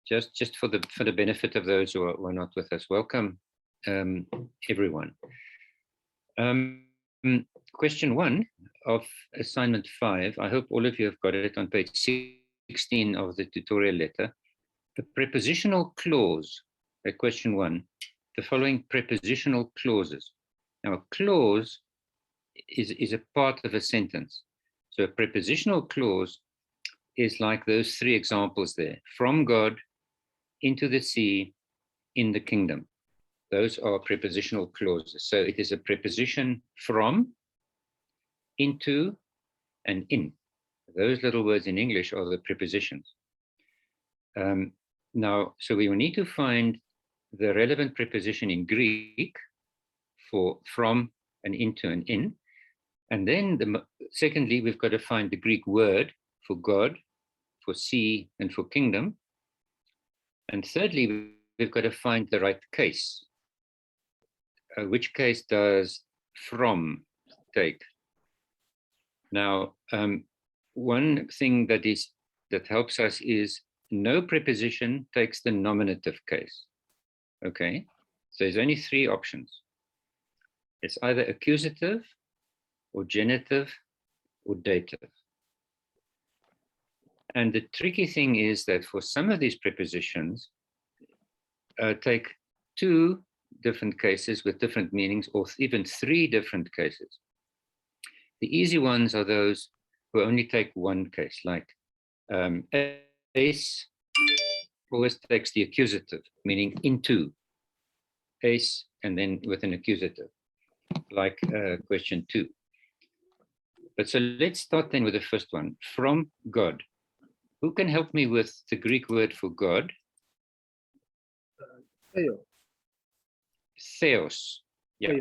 just for the benefit of those who are not with us. Welcome, everyone. Question 1 of assignment 5. I hope all of you have got it on page 16 of the tutorial letter. The prepositional clause, question 1, the following prepositional clauses. Now, a clause is a part of a sentence. So a prepositional clause is like those 3 examples there: from God, into the sea, in the kingdom. Those are prepositional clauses. So it is a preposition from, into, and in. Those little words in English are the prepositions. Now, so we will need to find the relevant preposition in Greek for from and into and in. And then secondly, we've got to find the Greek word for God, for sea, and for kingdom. And thirdly, we've got to find the right case. Which case does from take? Now, one thing that helps us is no preposition takes the nominative case. Okay, so there's only 3 options. It's either accusative, or genitive, or dative. And the tricky thing is that for some of these prepositions, take 2 different cases with different meanings, or even 3 different cases. The easy ones are those who only take 1 case, like ace always takes the accusative, meaning into, ace, and then with an accusative, like question 2. But so let's start then with the first one, from God. Who can help me with the Greek word for God? Theos. Yeah.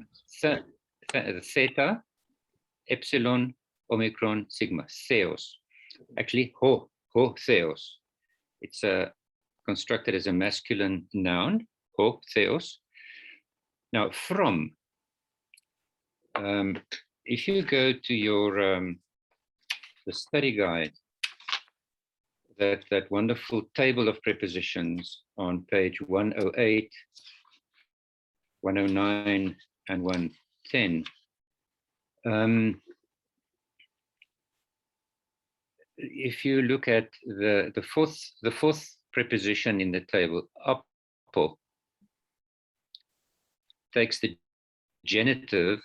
Theta, epsilon, omicron, sigma. Theos. Actually, ho theos. It's constructed as a masculine noun, ho theos. Now, from. If you go to your the study guide, that wonderful table of prepositions on page 108, 109, and 110. If you look at the fourth preposition in the table, apo, takes the genitive.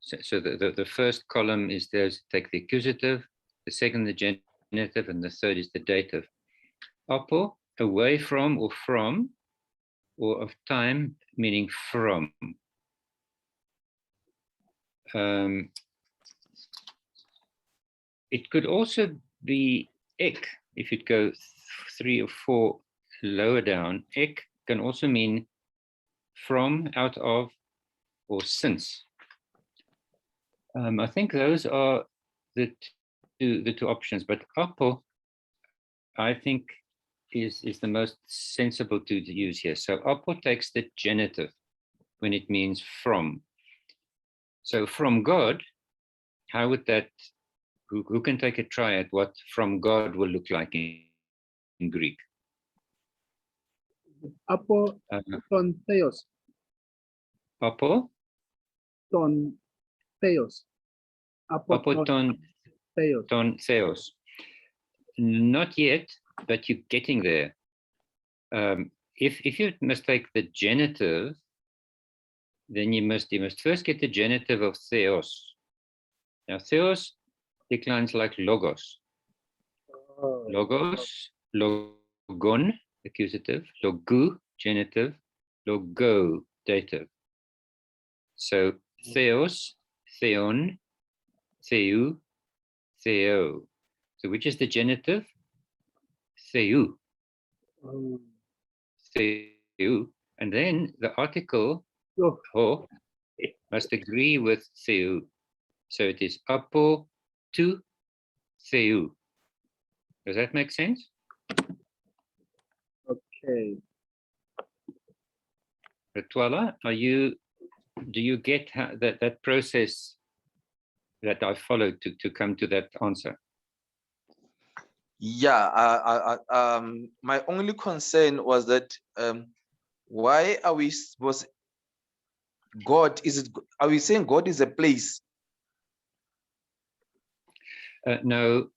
So the first column is there to take the accusative, the second the genitive, and the third is the dative. Apo, away from, or of time, meaning from. It could also be ek, if it goes 3 or 4 lower down. Ek can also mean from, out of, or since. I think those are the two options, but apo, I think, is the most sensible to use here. So apo takes the genitive when it means from. So from God, how would that, who can take a try at what from God will look like in Greek? Apo ton theos. Apo? Ton theos. Apo ton theos. Ton theos. Not yet, but you're getting there. If you must take the genitive, then you must first get the genitive of theos. Now theos declines like logos. Logos, logon, accusative, logu, genitive, logo, dative. So theos, theon, theou, theo. So which is the genitive? Theou. Theou. And then the article ho must agree with theou. So it is apo tu theou. Does that make sense? Okay. Twala, do you get that process that I followed to come to that answer? Yeah, my only concern was that why are we supposed God are we saying God is a place? No.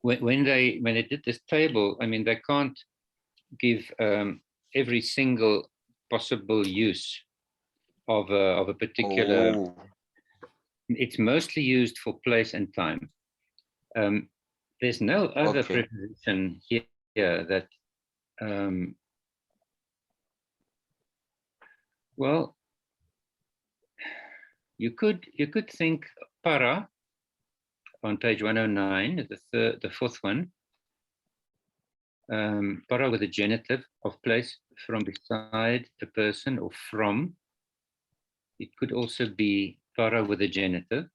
When they did this table, I mean, they can't give every single possible use of a particular. Oh. It's mostly used for place and time. There's no other Okay. preposition here that, well, you could think para on page 109, the fourth one. Para with a genitive of place, from beside a person or from. It could also be para with a genitive.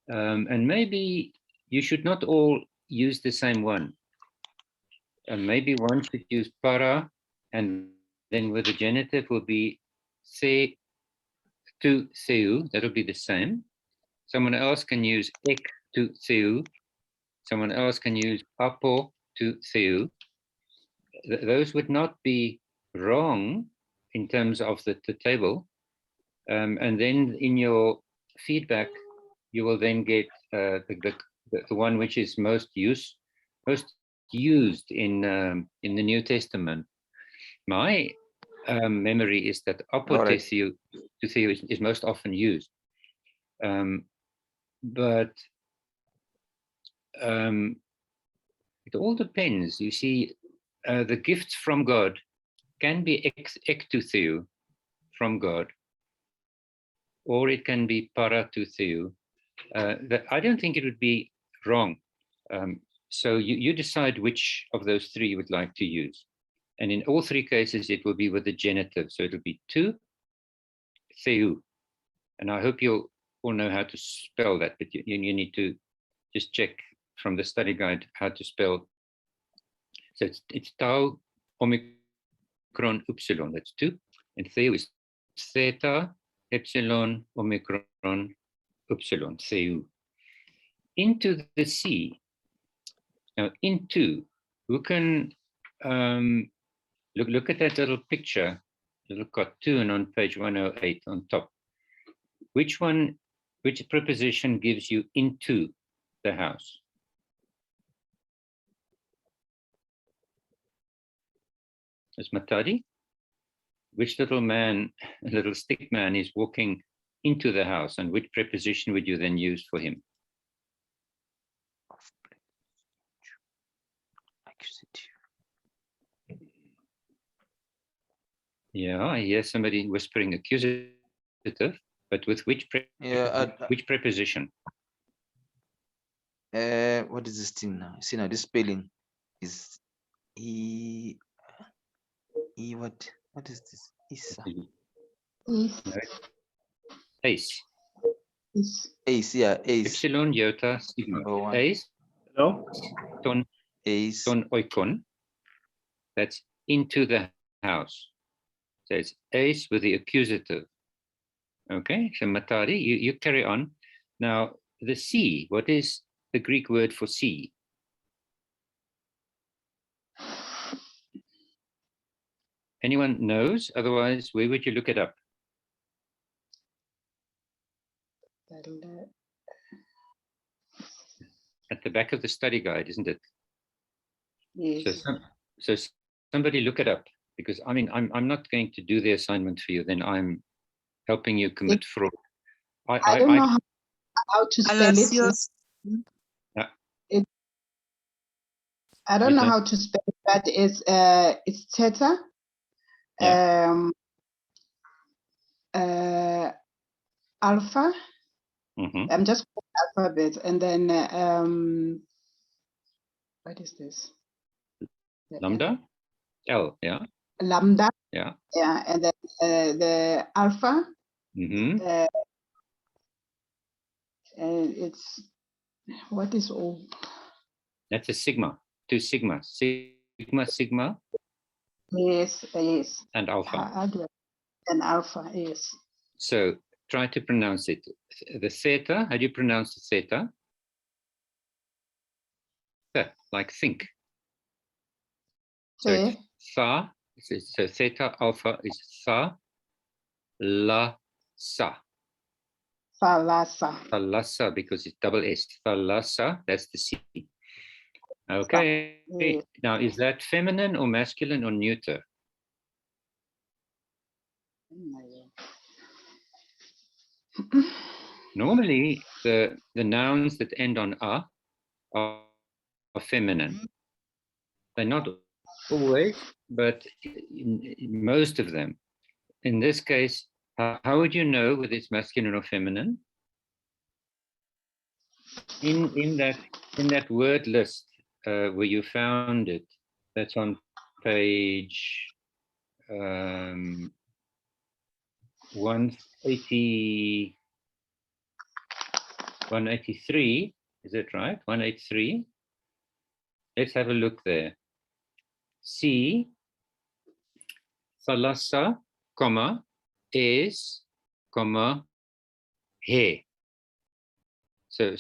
And maybe you should not all use the same one. Maybe one should use para, and then with the genitive will be se, tu, seu. That'll be the same. Someone else can use ek, tu, seu. Someone else can use apo, tu, seu. Those would not be wrong in terms of the table. And then in your feedback, you will then get the one which is most used in the New Testament. My memory is that apotetheu is most often used, but it all depends. You see, the gifts from God can be ektutheu, from God, or it can be paratutheu. I don't think it would be wrong. So you decide which of those three you would like to use. And in all three cases, it will be with the genitive. So it'll be tu, theu. And I hope you'll all know how to spell that, but you need to just check from the study guide how to spell. So it's tau, omicron, upsilon. That's tu. And theu is theta, epsilon, omicron, upsilon, theu. Into the sea. Now, into, who can look at that little picture, little cartoon on page 108 on top. Which preposition gives you into the house? It's Matadi. Which little stick man is walking into the house, and which preposition would you then use for him? Yeah, I hear somebody whispering accusative, but with which preposition? What is this thing now? See now, this spelling is what is this? Ace. Ace, yeah, ace. Epsilon, iota, sigma. Ace. Hello? Ton oikon. That's into the house. So it's ace with the accusative. Okay, so Matari, you carry on. Now, the sea, what is the Greek word for sea? Anyone knows? Otherwise, where would you look it up? At the back of the study guide, isn't it? Yes. So somebody look it up, because I mean, I'm not going to do the assignment for you, then I'm helping you commit fraud. I don't know how to spell it. I don't know how to spell it, but it's theta. Yeah. Alpha. Mm-hmm. I'm just alphabet, and then what is this? Lambda. L. Yeah. Lambda. Yeah. Yeah, and then the alpha. Mm-hmm. It's what is O? That's a sigma. Two sigma. Sigma. Yes. And alpha. And alpha, yes. So try to pronounce it. The theta, how do you pronounce the theta? like think. So Okay. it's tha, so theta alpha is tha, la, sa. Thalassa. Thalassa, because it's double S. Thalassa, that's the C. Okay, Yeah. now is that feminine or masculine or neuter? Normally, the nouns that end on a are feminine. They're not always, but in most of them. In this case, how would you know whether it's masculine or feminine? In that word list where you found it, that's on page 180, 183, is it right? 183. Let's have a look there. C, thalassa, comma, is, comma, he. So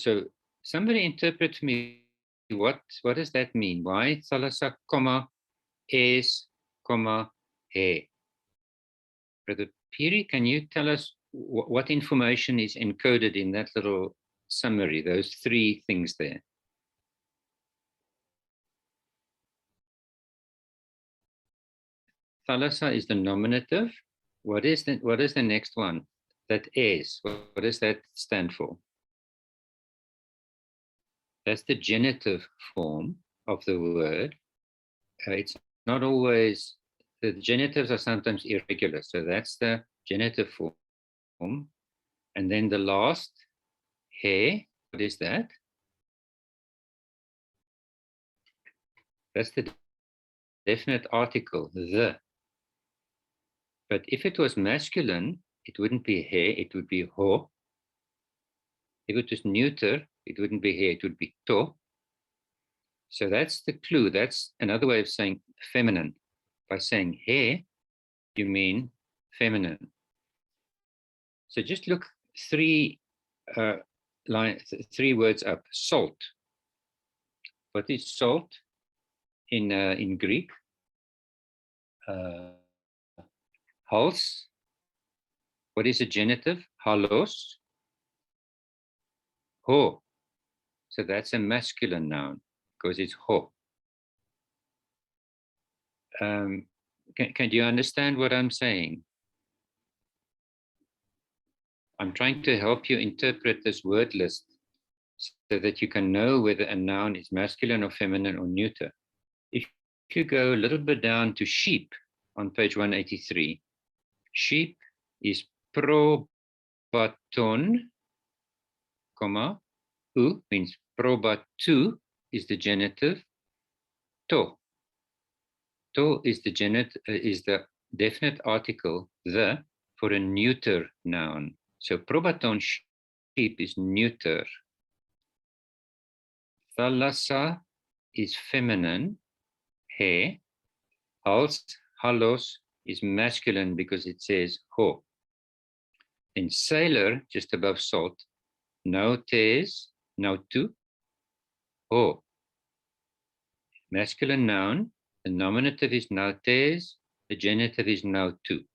somebody interpret to me what does that mean? Why thalassa, comma, is, comma, he? Brother Piri, can you tell us what information is encoded in that little summary, those three things there? Thalassa is the nominative. What is the next one? That is. What does that stand for? That's the genitive form of the word. It's not always, the genitives are sometimes irregular. So that's the genitive form. And then the last, he, what is that? That's the definite article, the. But if it was masculine, it wouldn't be he, it would be ho. If it was neuter, it wouldn't be he, it would be to. So that's the clue. That's another way of saying feminine. By saying he, you mean feminine. So just look three words up. Salt. What is salt in Greek? Hals. What is a genitive? Halos. Ho. So that's a masculine noun because it's ho. Can you understand what I'm saying? I'm trying to help you interpret this word list so that you can know whether a noun is masculine or feminine or neuter. If you go a little bit down to sheep on page 183, sheep is probaton, comma, u means probatu is the genitive, to. To is the is the definite article, the, for a neuter noun. So probaton sheep is neuter. Thalassa is feminine, he. Hals, halos is masculine because it says ho. In sailor, just above salt, nautes, nautu, ho. Masculine noun, the nominative is nautes, the genitive is nautu.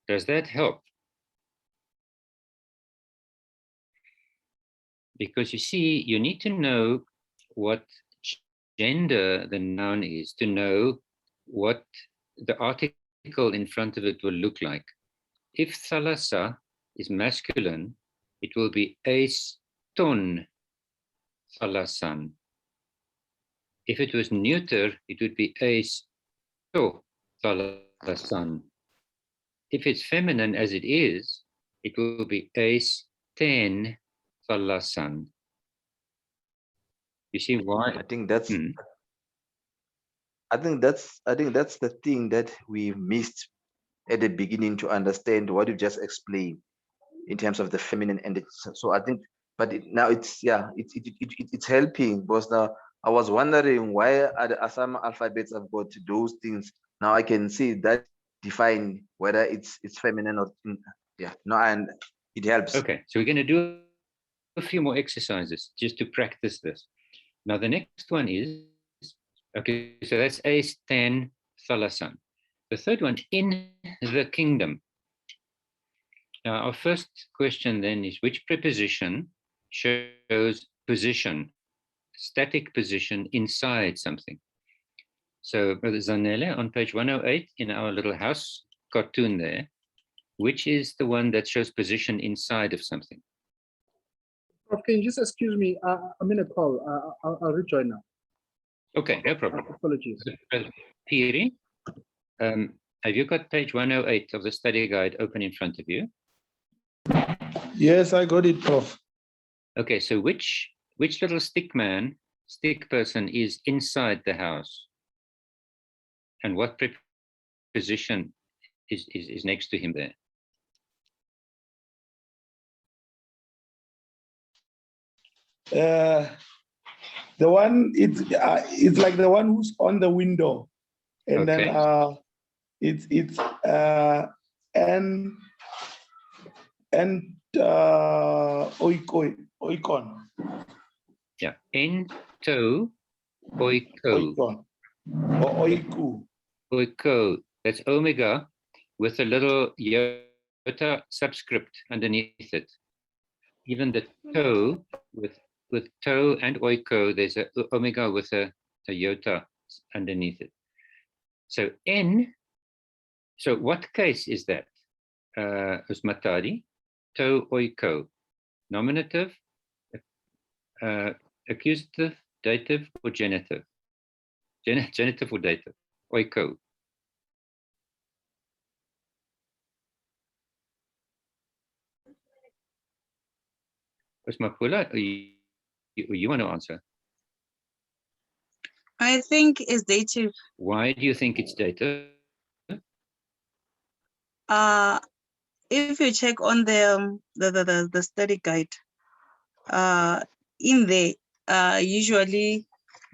Does that help? Because you see, you need to know what gender the noun is to know what the article in front of it will look like. If thalassa is masculine, it will be eis ton thalassan. If it was neuter, it would be eis to thalassan. If it's feminine as it is, it will be eis ten thalassan. You see why? I think that's I think that's the thing that we missed at the beginning to understand what you just explained in terms of the feminine and so I think, but now it's it's helping because now I was wondering why are some alphabets have got those things. Now I can see that define whether it's feminine or no, and it helps. Okay, so we're going to do a few more exercises just to practice this. Now the next one is, okay, so that's Stan Thalasan. The third one, in the kingdom. Now our first question then is, which preposition shows position, static position inside something? So Brother Zanele, on page 108 in our little house cartoon there, which is the one that shows position inside of something? Prof, can you just excuse me? I'm in a call. I'll rejoin now. Okay, no problem. Apologies. Piri, have you got page 108 of the study guide open in front of you? Yes, I got it, Prof. Okay, so which little stick person is inside the house? And what preposition is next to him there? The one, it's like the one who's on the window, and Okay. then it's oikon. Yeah, ento oiko. Oikon or oiku. Oiko, that's omega with a little iota subscript underneath it. Even the toe with toe and oiko, there's a omega with a iota underneath it. So N, so what case is that? Usmatari, toe oiko, nominative, accusative, dative, or genitive? Genitive or dative? Oiko. Usmapula, you want to answer? I think it's dative. Why do you think it's dative? If you check on the study guide, in there, usually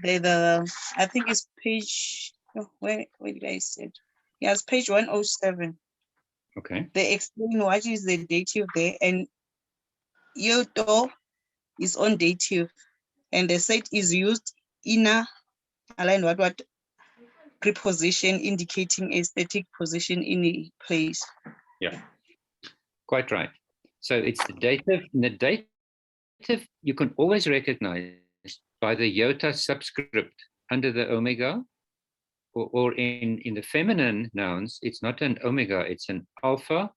I think it's page, where did I say it? Yes, page 107. Okay. They explain what is the dative there, and yoto is on dative, and the set is used in a align what preposition indicating a static position in a place. Yeah, quite right. So it's the dative. In the dative, you can always recognize by the iota subscript under the omega, or in the feminine nouns, it's not an omega, it's an alpha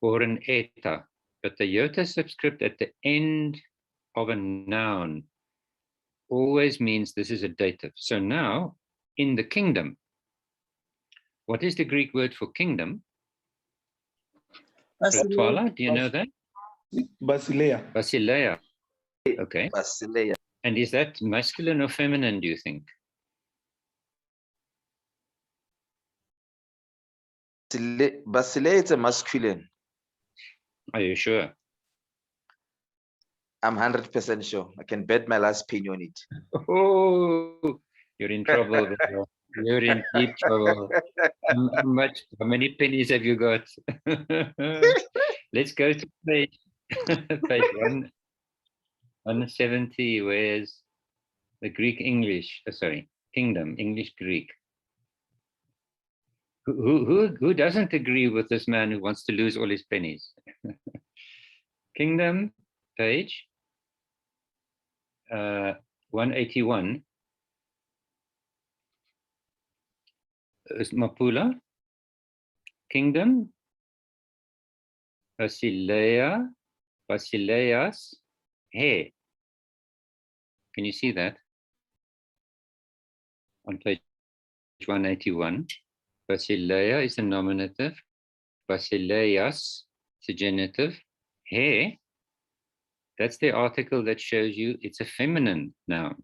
or an eta. But the iota subscript at the end of a noun always means this is a dative. So now, in the kingdom, what is the Greek word for kingdom? Twala, do you know that? Basileia. Basileia. Okay. Basileia. And is that masculine or feminine, do you think? Basileia is a masculine. Are you sure? I'm 100% sure. I can bet my last penny on it. Oh, you're in trouble. Bro. You're in deep trouble. How many pennies have you got? Let's go to page 170. Where's the Greek English? Sorry, kingdom, English Greek. Who doesn't agree with this man who wants to lose all his pennies? Kingdom, page 181. Mapula, kingdom, Basileia, Basileias, he. Can you see that? On page 181, Basileia is a nominative, Basileias is a genitive, he, that's the article that shows you it's a feminine noun.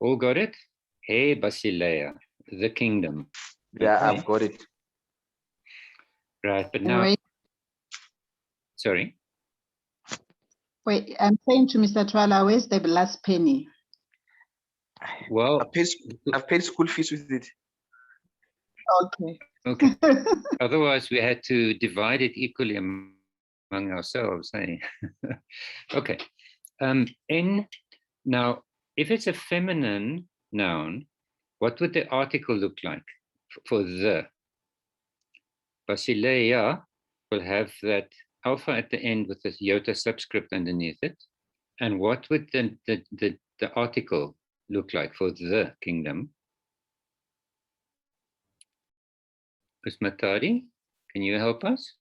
All got it? He Basileia, the kingdom. Yeah, Okay. I've got it. Right, but now, Wait, sorry. I'm saying to Mr. Twala, where's the last penny? Well, I've paid school fees with it. Okay. okay. Otherwise, we had to divide it equally among ourselves. Eh? Okay. In now, if it's a feminine noun, what would the article look like for the? Basileia will have that alpha at the end with this iota subscript underneath it. And what would the article look like for the kingdom? Usmatari, can you help us?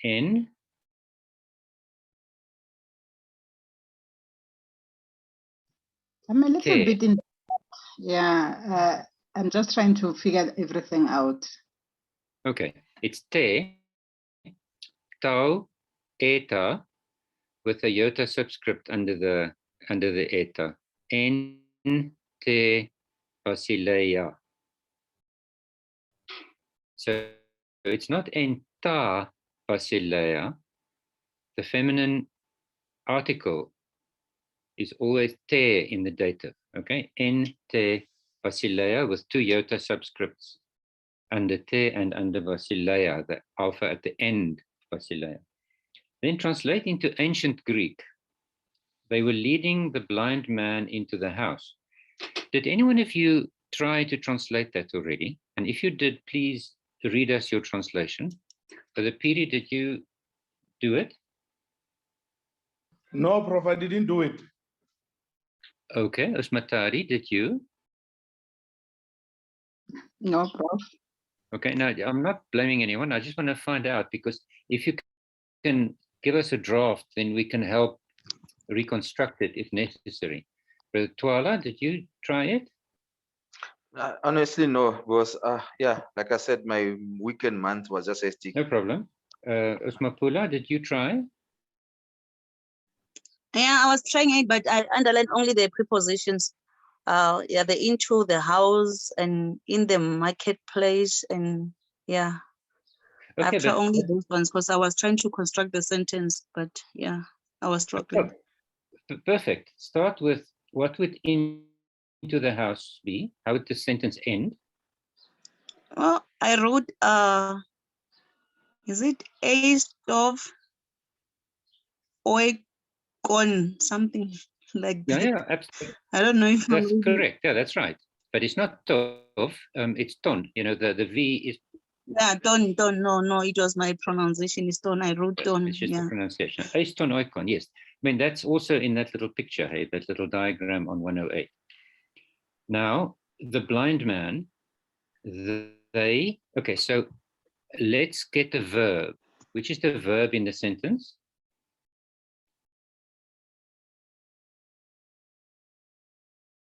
In I'm a little Okay. bit in, yeah, I'm just trying to figure everything out. Okay, it's te, tau, eta, with a iota subscript under the eta. En te basileia. So it's not en ta basileia. The feminine article is always te in the dative. Okay, en te basileia with two iota subscripts under te and under basileia, the alpha at the end of basileia. Then translate into ancient Greek. They were leading the blind man into the house. Did any one of you try to translate that already? And if you did, please read us your translation. For the period, did you do it? No, Prof, I didn't do it. Okay, Usmatari, did you? No, Prof. Okay, no, I'm not blaming anyone. I just want to find out, because if you can give us a draft, then we can help reconstruct it if necessary. Brother Twala, did you try it? Honestly, no, because yeah, like I said, my weekend month was just hectic. No problem. Usmapula, did you try? Yeah, I was trying it, but I underlined only the prepositions. Yeah, the into, the house, and in the marketplace, and yeah. Okay, I've tried but only those ones because I was trying to construct the sentence, but yeah, I was struggling. Perfect. Start with what would into the house be? How would the sentence end? Well, I wrote, is it a stove or a con, something like Yeah, that. yeah, absolutely. I don't know if I'm That's reading. correct. Yeah, that's right. But it's not tov, it's ton. You know, the V is Yeah, don't, no, it was my pronunciation is ton. I wrote ton, it's just yeah. the pronunciation. Eiston oikon, yes. I mean, that's also in that little picture, hey, that little diagram on 108. Now, the blind man, they, okay, so let's get the verb. Which is the verb in the sentence?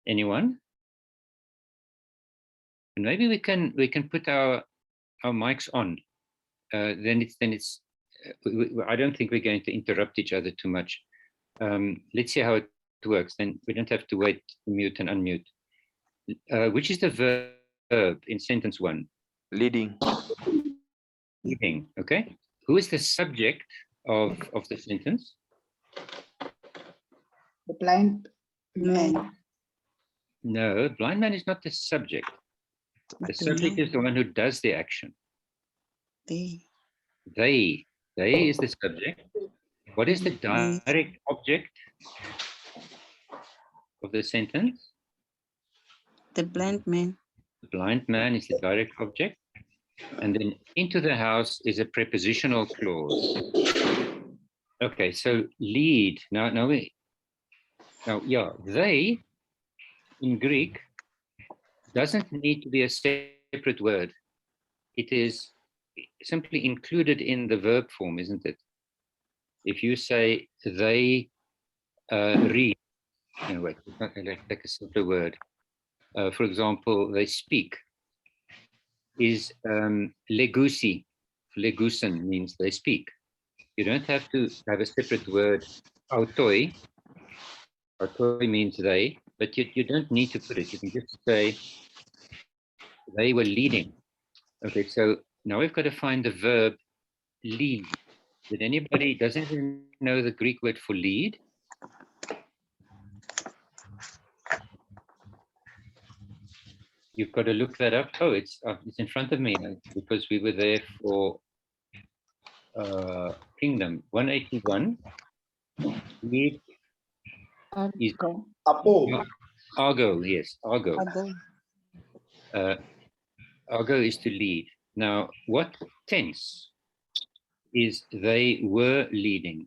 Anyone? And maybe we can put our mics on. Then it's. I don't think we're going to interrupt each other too much. Let's see how it works. Then we don't have to wait to mute and unmute. Which is the verb in sentence one? Leading. Leading. Okay. Who is the subject of the sentence? The blind man. No, blind man is not the subject. The But subject no, is the one who does the action. they, They is the subject. What is the direct object of the sentence? the blind man. The blind man is the direct object. And then into the house is a prepositional clause. Okay, so lead. Now, yeah, they in Greek doesn't need to be a separate word. It is simply included in the verb form, isn't it? If you say they read, no, wait, like a simpler word. For example, they speak. Is legusi. Legusen means they speak. You don't have to have a separate word. Autoi. Autoi means they, but you don't need to put it. You can just say they were leading. Okay, so now we've got to find the verb lead. Does anybody know the Greek word for lead? You've got to look that up. Oh, it's in front of me because we were there for kingdom. 181. Lead is Go. Apo. Argo, yes, Argo. Ago. Argo is to lead. Now, what tense is they were leading?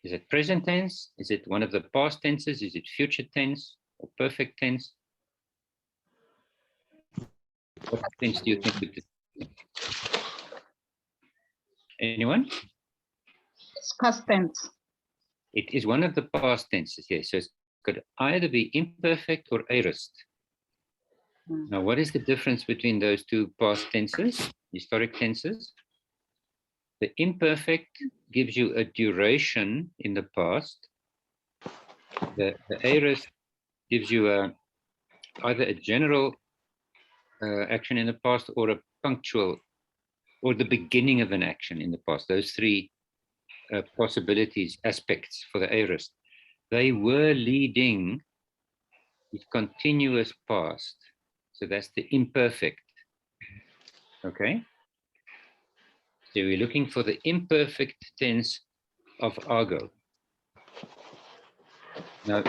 Is it present tense? Is it one of the past tenses? Is it future tense or perfect tense? What tense do you think it is? Anyone? It's past tense. It is one of the past tenses, yes. So it could either be imperfect or aorist. Now, what is the difference between those two past tenses, historic tenses? The imperfect gives you a duration in the past. The aorist gives you either a general action in the past or a punctual, or the beginning of an action in the past. Those three possibilities, aspects for the aorist. They were leading with continuous past. So that's the imperfect. Okay? So we're looking for the imperfect tense of Argo. Now,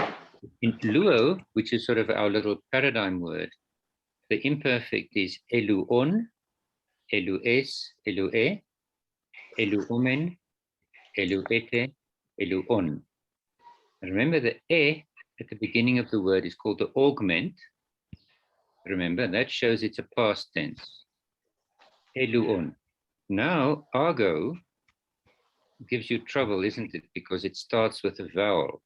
in Luo, which is sort of our little paradigm word, the imperfect is eluon, elues, elue, eluomen, eluete, eluon. And remember, the e at the beginning of the word is called the augment. Remember, that shows it's a past tense. Eluon. Now, Argo gives you trouble, isn't it? Because it starts with a vowel.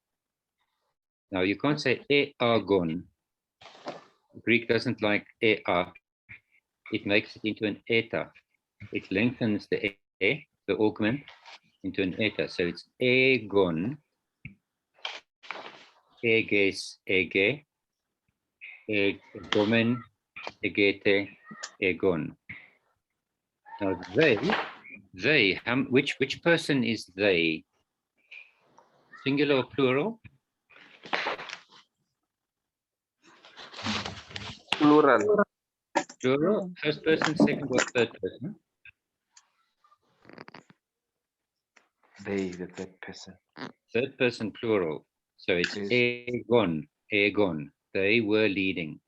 Now, you can't say e-argon. Greek doesn't like e-a. It makes it into an eta. It lengthens the e, the augment, into an eta. So it's egon, eges, ege, egomen, egete, egon. Now they, which person is they? Singular or plural? Plural. Plural, first person, second or third person? They, the third person. Third person plural. So it's Yes. egon, egon. They were leading.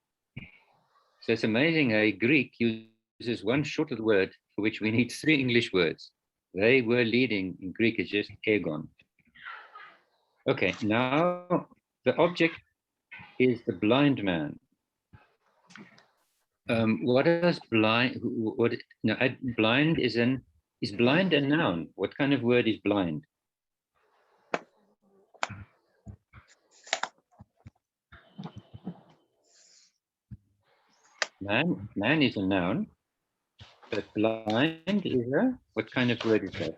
So it's amazing how Greek uses one short little word for which we need three English words. They were leading in Greek is just egon. Okay, now the object is the blind man. What does blind? What? No, blind is blind a noun? What kind of word is blind? Man is a noun, but blind is a, what kind of word is that?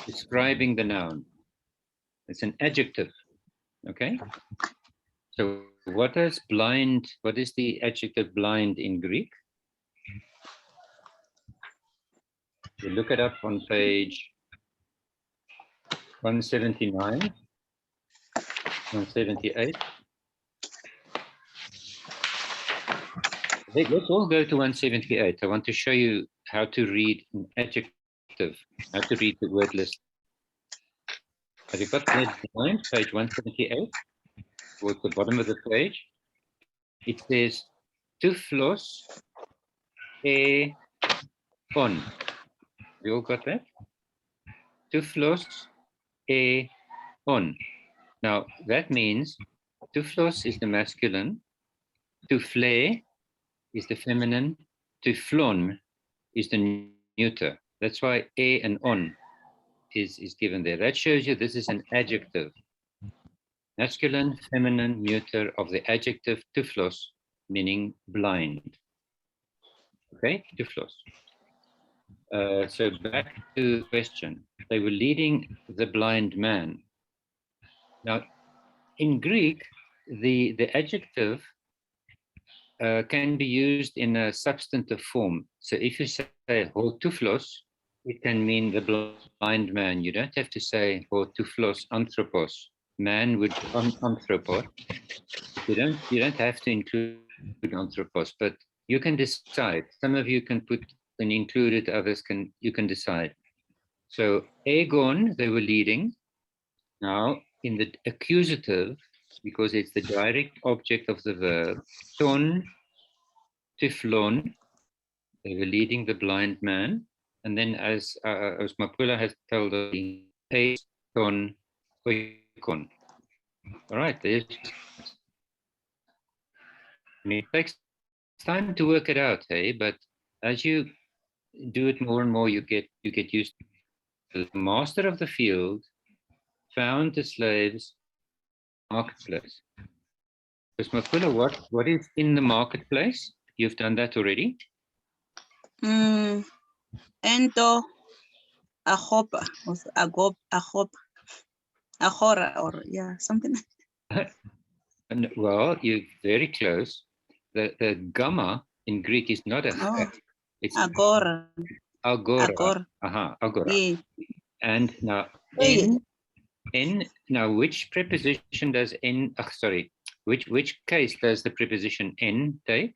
Describing the noun. It's an adjective, okay? So what is the adjective blind in Greek? You look it up on page 179, 178. Let's all go to 178. I want to show you how to read an adjective, how to read the word list. Have you got the blind, page 178, towards the bottom of the page? It says, tuflos e on. You all got that? Tuflos e on. Now, that means tuflos is the masculine, tufle is the feminine, tuflon is the neuter. That's why e and on is given there. That shows you this is an adjective. Masculine, feminine, neuter of the adjective tuflos, meaning blind. Okay, tuflos. So back to the question. They were leading the blind man. Now, in Greek, the adjective can be used in a substantive form. So if you say ho tuflos, it can mean the blind man. You don't have to say ho tuflos anthropos. Man would anthropos. You don't have to include anthropos, but You can decide. Some of you can put and include it, others you can decide. So Aegon, they were leading. Now in the accusative, because it's the direct object of the verb, ton, tiflon, they were leading the blind man. And then as Mapula has told us, a ton, oikon. All right, there's. And it takes time to work it out, hey, but as you do it more and more, you get used to it. The master of the field found the slaves in the marketplace. Ms. Mapula, what is in the marketplace? You've done that already? Ento agopa, agora, or yeah, something. And, well, you're very close. The gamma in Greek is not a it's Agora. agora. Agora. Agora. Yeah. And now n now which preposition does n sorry, which case does the preposition n take?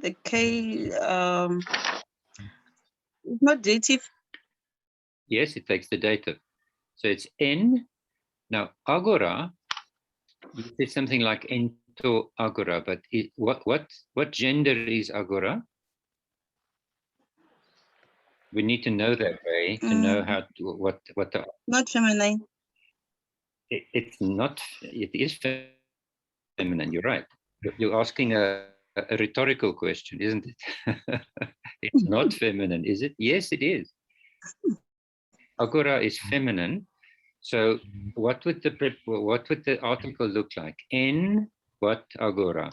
The K not dative. Yes, it takes the dative. So it's n. Now agora, you say something like ento agora, but what gender is agora? We need to know that way to know how to what the Not feminine. it's not. It is feminine. You're right. You're asking a rhetorical question, isn't it? It's not feminine, is it? Yes, it is. Agora is feminine. So what would the article look like? En what agora?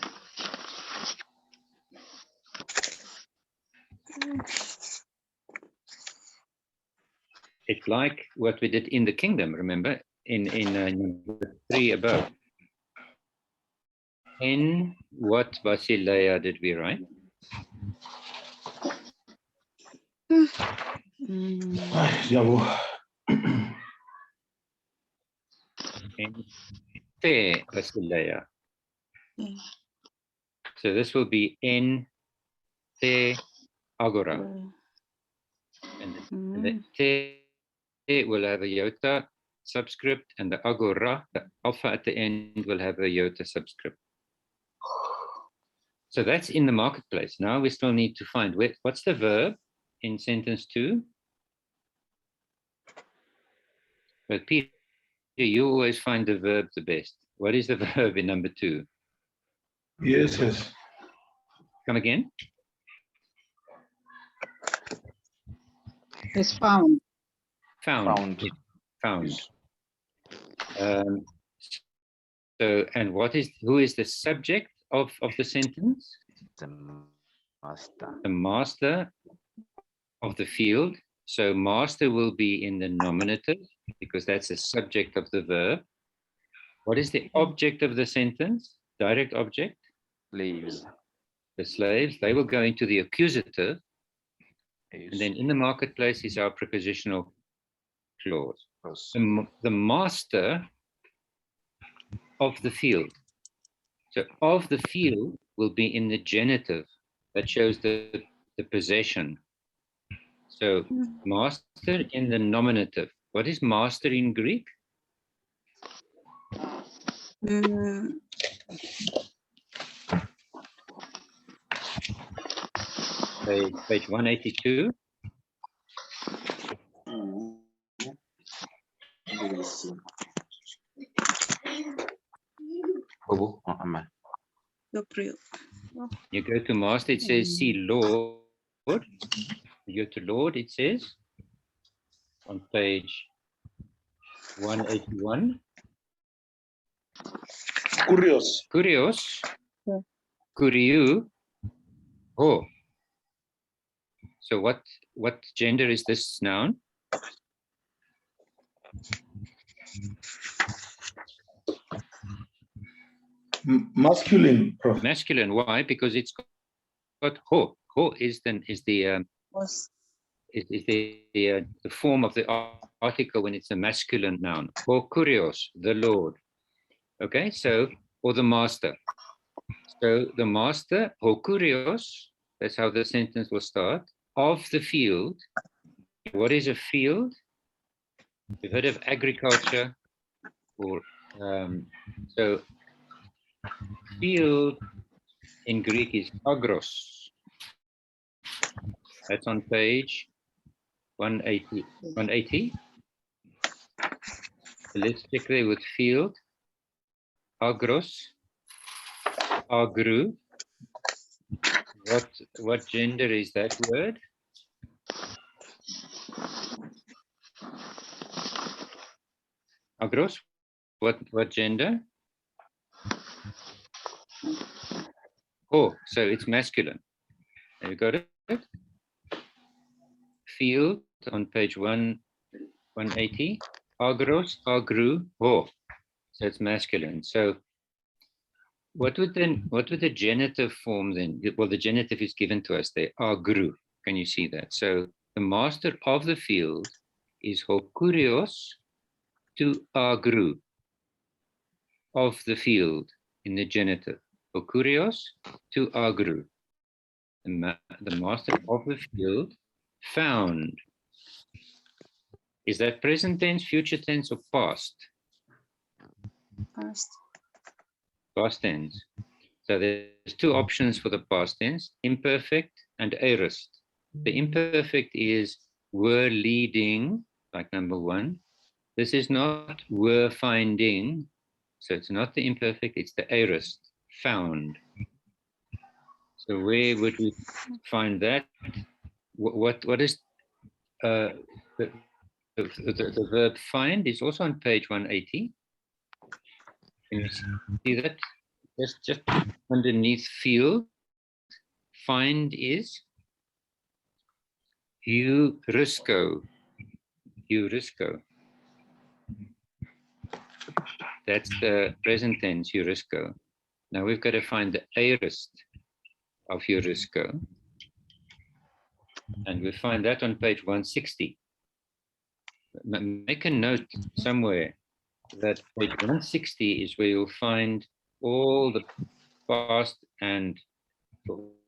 It's like what we did in the kingdom, remember? In number 3 above. In what Basileia did we write? In te Basileia. So this will be in te agora. And the te will have a iota subscript, and the agora, the alpha at the end, will have a iota subscript. So that's in the marketplace. Now we still need to find what's the verb in sentence 2. But Peter, you always find the verb the best. What is the verb in number 2? Yes. Come again? Is found. Found. So, and who is the subject of the sentence? The master. The master of the field. So master will be in the nominative because that's the subject of the verb. What is the object of the sentence? Direct object? Slaves. The slaves. They will go into the accusative. And then in the marketplace is our prepositional clause. The master of the field. So of the field will be in the genitive. That shows the possession. So master in the nominative. What is master in Greek? Page 182. You go to master, it says see Lord. You go to Lord, it says on page 181. Curious. Curious. Curiou. Oh. So what gender is this noun? Masculine, Prof. Masculine. Why? Because it's got ho. Ho is the form of the article when it's a masculine noun. Ho kurios, the Lord. Okay, so or the master. So the master, hokurios, that's how the sentence will start, of the field. What is a field? You've heard of agriculture, or so field in Greek is agros. That's on page 180. 180. So let's check there with field. Agros, agru. What gender is that word? Agros, what gender? Oh, so it's masculine. Have you got it? Field on page 180. Agros, agru, ho. So it's masculine. So what would the genitive form then? Well, the genitive is given to us there. Agru. Can you see that? So the master of the field is hokurios to agru, of the field in the genitive. Hokurios to agru. The master of the field found. Is that present tense, future tense, or past? Past. Past tense. So there's two options for the past tense, imperfect and aorist. The imperfect is were leading, like number 1. This is not were finding. So it's not the imperfect, it's the aorist, found. So where would we find that? What is the verb find is also on page 180. Can you see that? Just underneath field, find is heurisco. Heurisco. That's the present tense, heurisco. Now we've got to find the aorist of heurisco. And we find that on page 160. Make a note somewhere that page 160 is where you'll find all the past and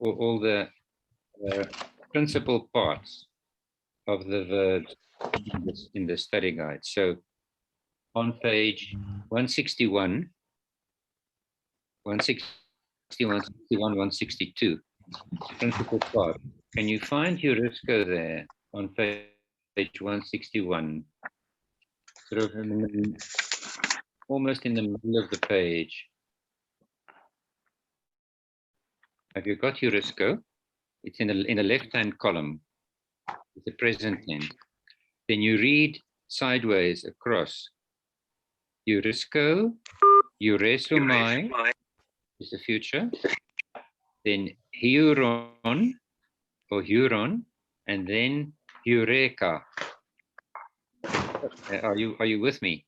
all the principal parts of the verbs in the study guide. So on page 161, 162, principal part. Can you find heurisco there on page 161? Sort of almost in the middle of the page. Have you got heurisco? It's in the left-hand column. It's the present tense. Then you read sideways across. Heurisco, euresomai is the future. Then heuron or heuron, and then heureka. Are you with me?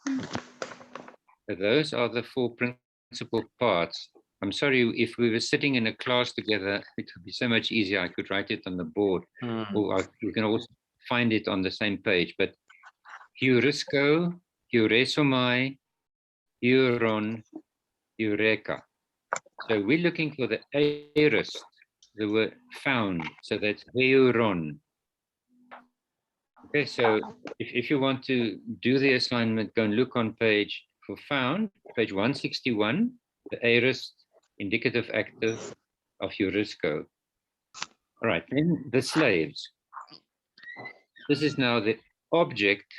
So those are the 4 principal parts. I'm sorry, if we were sitting in a class together, it would be so much easier. I could write it on the board, or you can also find it on the same page. But heurisco, heuresomai, heuron, eureka. So we're looking for the aorist, the word found. So that's heuron. Okay, so if you want to do the assignment, go and look on page for found, page 161, the aorist, indicative active of heurisco. All right, then the slaves. This is now the object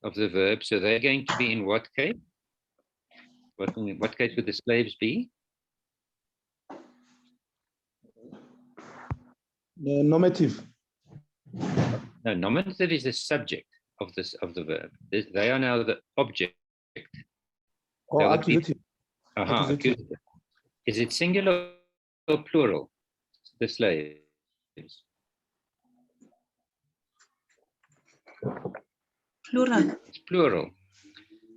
of the verb. So they're going to be in what case? What case would the slaves be? The nominative. No, nominative is the subject of the verb. They are now the object. Or Now accusative. accusative. Is it singular or plural? The slaves. Plural. It's plural.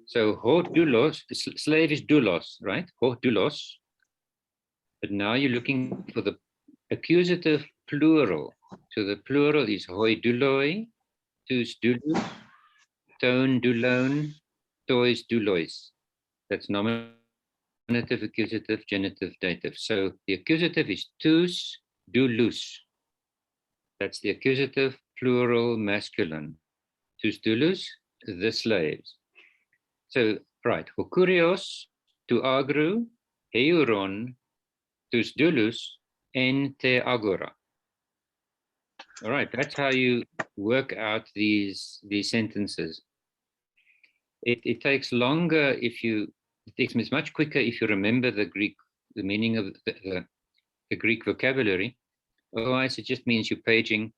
So ho doulos, slave is doulos, right? Ho doulos. But now you're looking for the accusative plural. So the plural is hoi douloi, tous doulous, ton doulon, tois doulois. That's nominative. nominative, accusative, genitive, dative. So the accusative is tous doulos. That's the accusative, plural, masculine. Tous doulos, the slaves. So, right, Hokurios, tu agru, heuron, tous doulos, en te agora. All right, that's how you work out these sentences. It takes longer if you, it's much quicker if you remember the meaning of the Greek vocabulary. Otherwise, it just means you're paging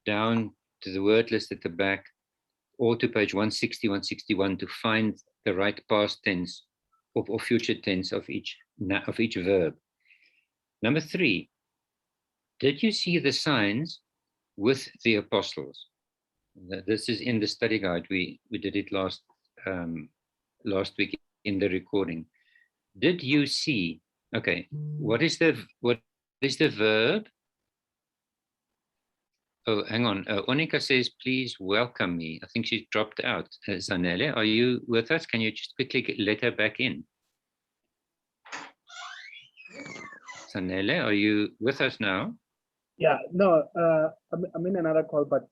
down to the word list at the back or to page 160, 161 to find the right past tense or future tense of each verb. Number 3, did you see the signs with the apostles? This is in the study guide. We did it last week in the recording. Did you see? Okay, what is the verb? Oh, hang on. Onika says, please welcome me. I think she's dropped out. Zanele, are you with us? Can you just quickly let her back in? Zanele, are you with us now? Yeah, no, I'm in another call, but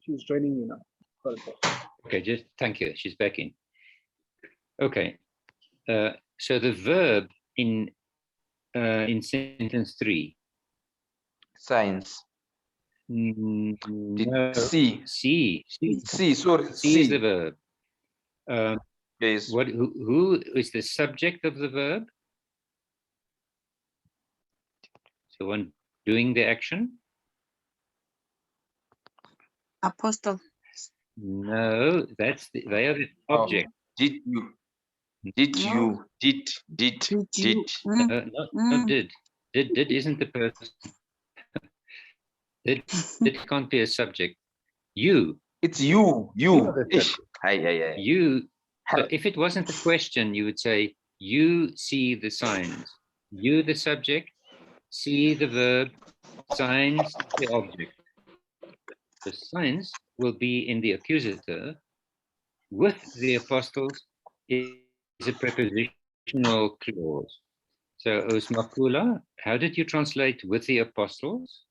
she's joining me now. Sorry. Okay, just thank you. She's back in. Okay. So the verb in sentence 3. Signs. No, C. C. Sorry. C is the verb. Yes. Who is the subject of the verb? So one doing the action? Apostle. No, they are the object. Did you? Did you? Did. No, did. Did isn't the person. Did can't be a subject. You. It's you. are the Ish. Hi. You. So if it wasn't a question, you would say, you see the signs. You, the subject, see the verb, signs, the object. The signs will be in the accusative. With the apostles is a prepositional clause. So, Osmakula, how did you translate with the apostles?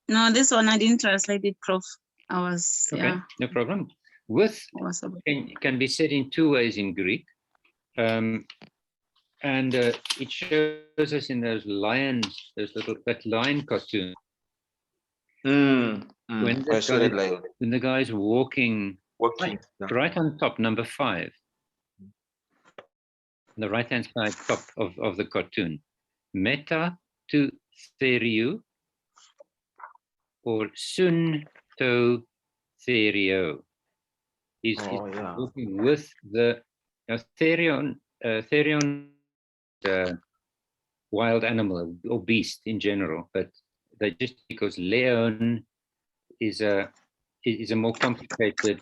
No, this one I didn't translate it, Prof. I was, Okay, yeah. no problem. With can be said in 2 ways in Greek. And it shows us in those lions, that lion cartoon. When the guy's walking right on top, number 5, on the right-hand side top of the cartoon. Meta to theriou or sun to therio. He's walking with the therion. Therion is a wild animal or beast in general, but they just because leon is a more complicated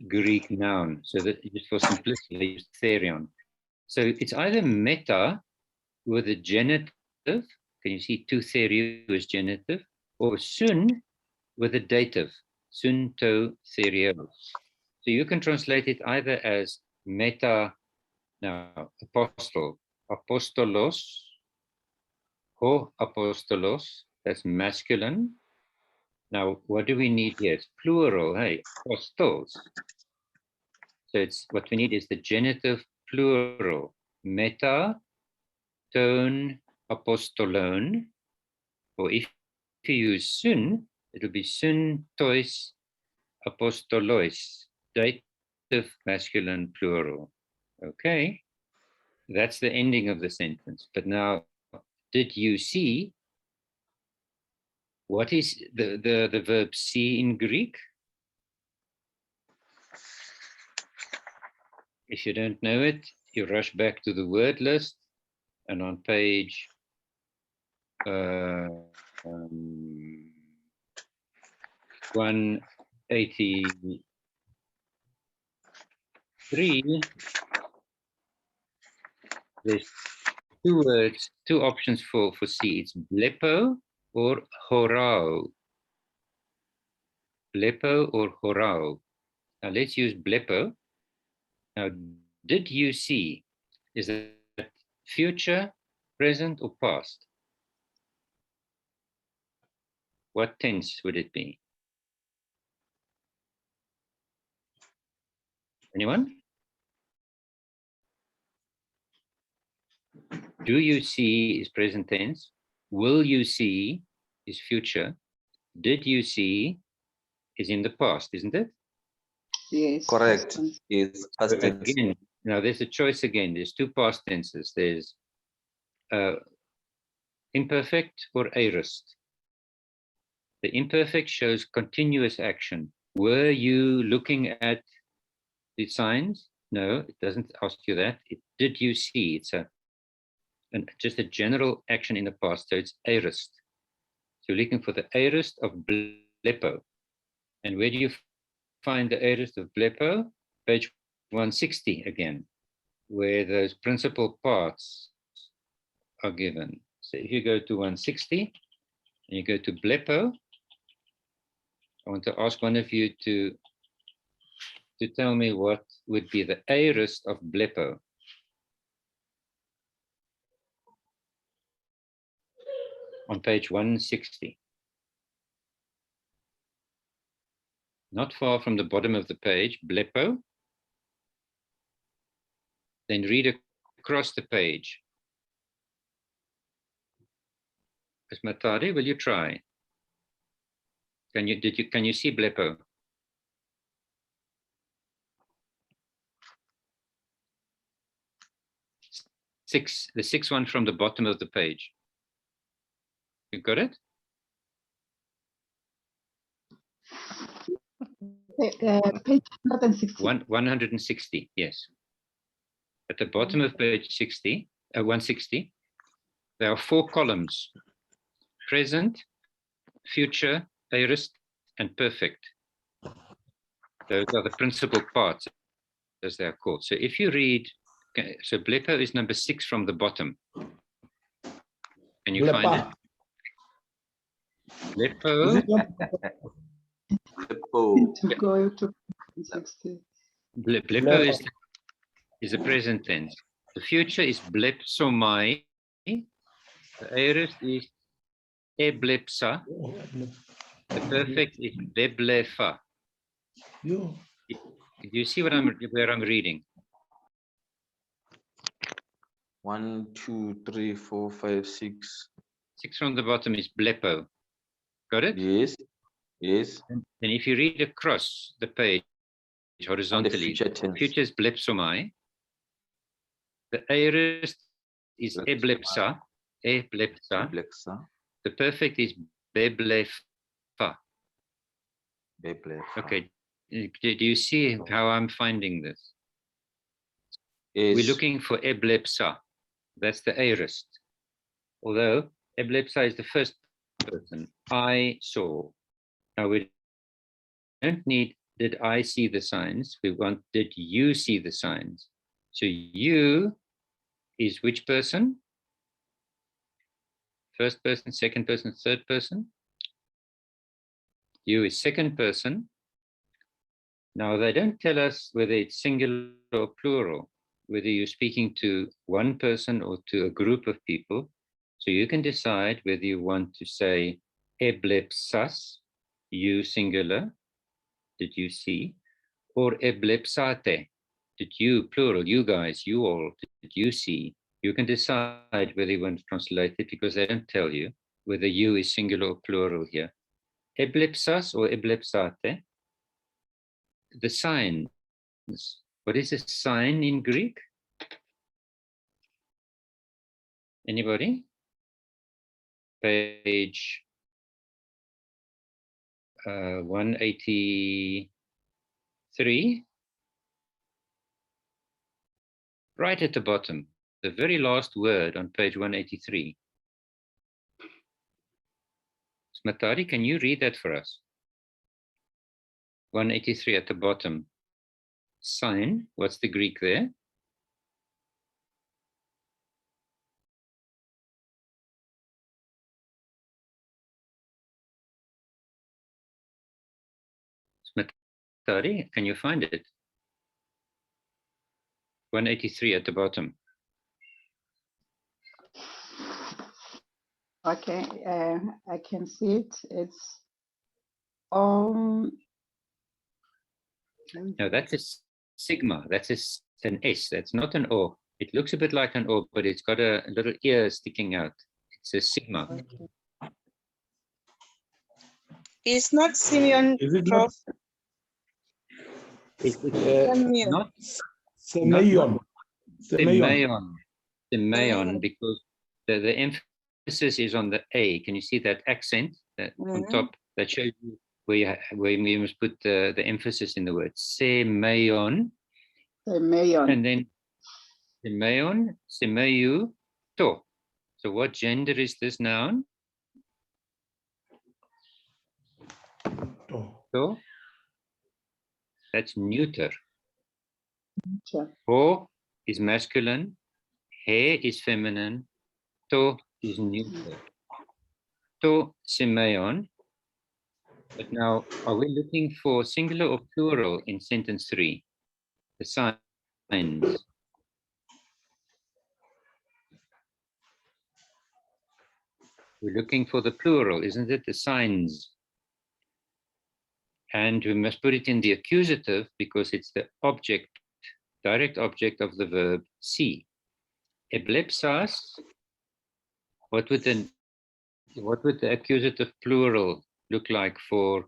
Greek noun, so that just for simplicity they use therion. So it's either meta with a genitive. Can you see to therio is genitive, or sun with a dative, sun to therio. So you can translate it either as meta, now apostle, apostolos, ho apostolos, that's masculine. Now, what do we need here? It's plural, hey, apostles. So it's what we need is the genitive plural, meta, ton, apostolon. Or if you use sun, it'll be sun tois apostolois, dative masculine plural. Okay, that's the ending of the sentence. But now, did you see? What is the verb see in Greek? If you don't know it, you rush back to the word list, and on page 183, there's 2 words, 2 options for see. It's blepo or horao. Blepo or horao. Now let's use blepo. Now, did you see? Is that future, present, or past? What tense would it be? Anyone? Do you see is present tense. Will you see is future. Did you see is in the past, isn't it? Yes. Correct. past tense. Is past tense. Again, now there's a choice again. There's two past tenses. There's imperfect or aorist. The imperfect shows continuous action. Were you looking at the signs? No, it doesn't ask you that. Did you see? It's just a general action in the past, so it's aorist. So you're looking for the aorist of blepo. And where do you find the aorist of blepo? Page 160 again, where those principal parts are given. So if you go to 160 and you go to blepo, I want to ask one of you to tell me what would be the aorist of blepo. On page 160. Not far from the bottom of the page, blepo. Then read across the page. Matari, will you try? Can you see blepo? The sixth one from the bottom of the page. You got it? Page 160. 160, yes. At the bottom of page 160, there are 4 columns: present, future, aorist, and perfect. Those are the principal parts, as they are called. So if you read, so blepo is number 6 from the bottom. Can you find it? Blepo. To go to 160. Blepo is the present tense. The future is blepsomai. The aorist is eblepsa. The perfect is beblefa. Do you see where I'm reading? 1, 2, 3, 4, 5, 6. 6 from the bottom is blepo. Got it? Yes. Yes. And if you read across the page horizontally, future is blepsomai. The aorist is eblepsa. Eblepsa. The perfect is beblefa. Okay. Do you see how I'm finding this? Yes. We're looking for eblepsa. That's the aorist. Although eblepsa is the first person. I saw. Now we don't need did I see the signs. We want did you see the signs. So you is which person? First person, second person, third person. You is second person. Now they don't tell us whether it's singular or plural, whether you're speaking to one person or to a group of people. So you can decide whether you want to say eblepsas, you singular, did you see, or eblepsate, did you, plural, you guys, you all, did you see. You can decide whether you want to translate it because they don't tell you whether you is singular or plural here. Eblepsas or eblepsate. The signs. What is a sign in Greek? Anybody? Page 183. Right at the bottom, the very last word on page 183. Smatari, can you read that for us? 183 at the bottom. Sign, what's the Greek there? Smatari, can you find it? 183 at the bottom. Okay, I can see it. It's on. No, that's a sigma. That's an S. That's not an O. It looks a bit like an O, but it's got a little ear sticking out. It's a sigma. It's not Simeon, Is it not Prof. It's Simeon. not Semeion? Semeion. Semeion, because the emphasis is on the A. Can you see that accent that on top? That shows you where you must put the emphasis in the word. Semeion. Semeion. And then Semeion, Semeiu, to. So what gender is this noun? To. That's neuter. Sure. Ho is masculine, he is feminine, to is neuter. To Semeion. But now, are we looking for singular or plural in sentence 3? The signs. We're looking for the plural, isn't it? The signs. And we must put it in the accusative because it's the object, direct object of the verb see. Eblipsas, what would the accusative plural look like for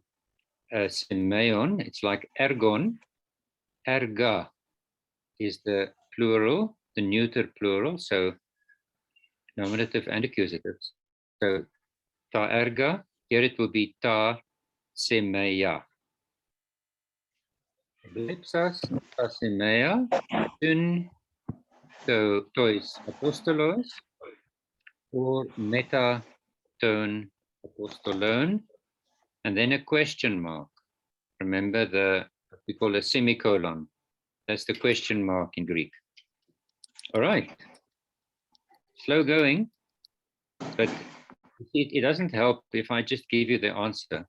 Semeion? It's like ergon. Erga is the plural, the neuter plural, so nominative and accusative. So ta erga, here it will be ta semeia. Eblipsas, ta semeia, tun tois apostolos, or meta ton apostolon, and then a question mark. Remember what we call a semicolon. That's the question mark in Greek. All right. Slow going, but it doesn't help if I just give you the answer.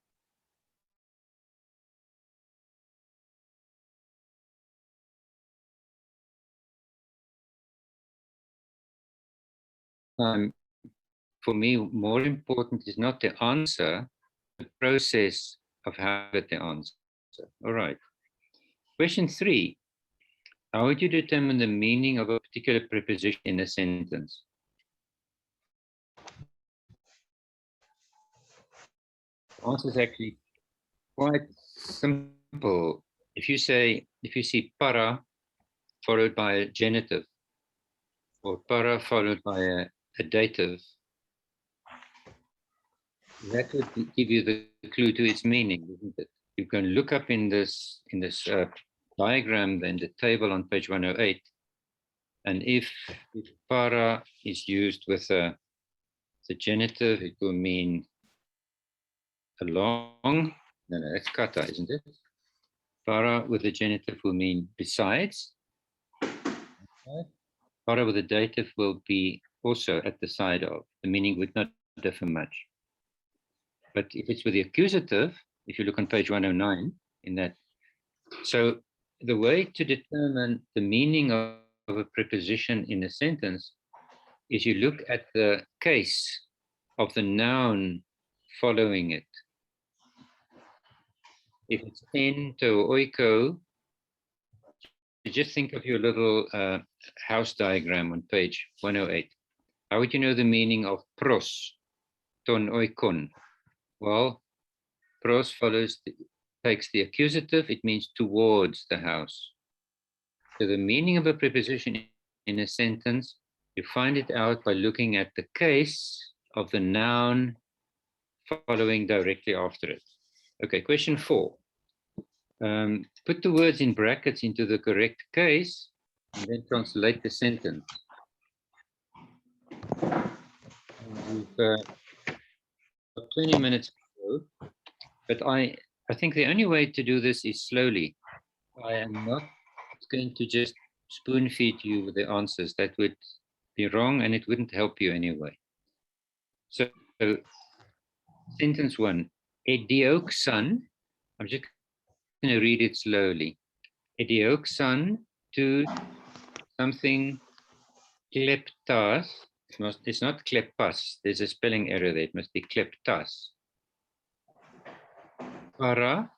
For me, more important is not the answer, the process of how to get the answer. All right. Question 3. How would you determine the meaning of a particular preposition in a sentence? The answer is actually quite simple. If you see para followed by a genitive, or para followed by a dative, that would give you the clue to its meaning, isn't it? You can look up in this diagram, then the table on page 108, and if para is used with the genitive, it will mean along. No, that's kata, isn't it? Para with the genitive will mean besides. Para with the dative will be also at the side of. The meaning would not differ much. But if it's with the accusative, if you look on page 109 in that, so the way to determine the meaning of a preposition in a sentence is you look at the case of the noun following it. If it's en to oiko, you just think of your little house diagram on page 108. How would you know the meaning of pros, ton oikon? Well, pros takes the accusative, it means towards the house. So the meaning of a preposition in a sentence, you find it out by looking at the case of the noun following directly after it. Okay, question 4. Put the words in brackets into the correct case and then translate the sentence. We've got 20 minutes to go, but I think the only way to do this is slowly. I am not going to just spoon feed you with the answers. That would be wrong and it wouldn't help you anyway. So sentence 1, Edioxan, I'm just going to read it slowly. Edioxan to something kleptas It's not klepas. There's a spelling error there. It must be kleptas. Para,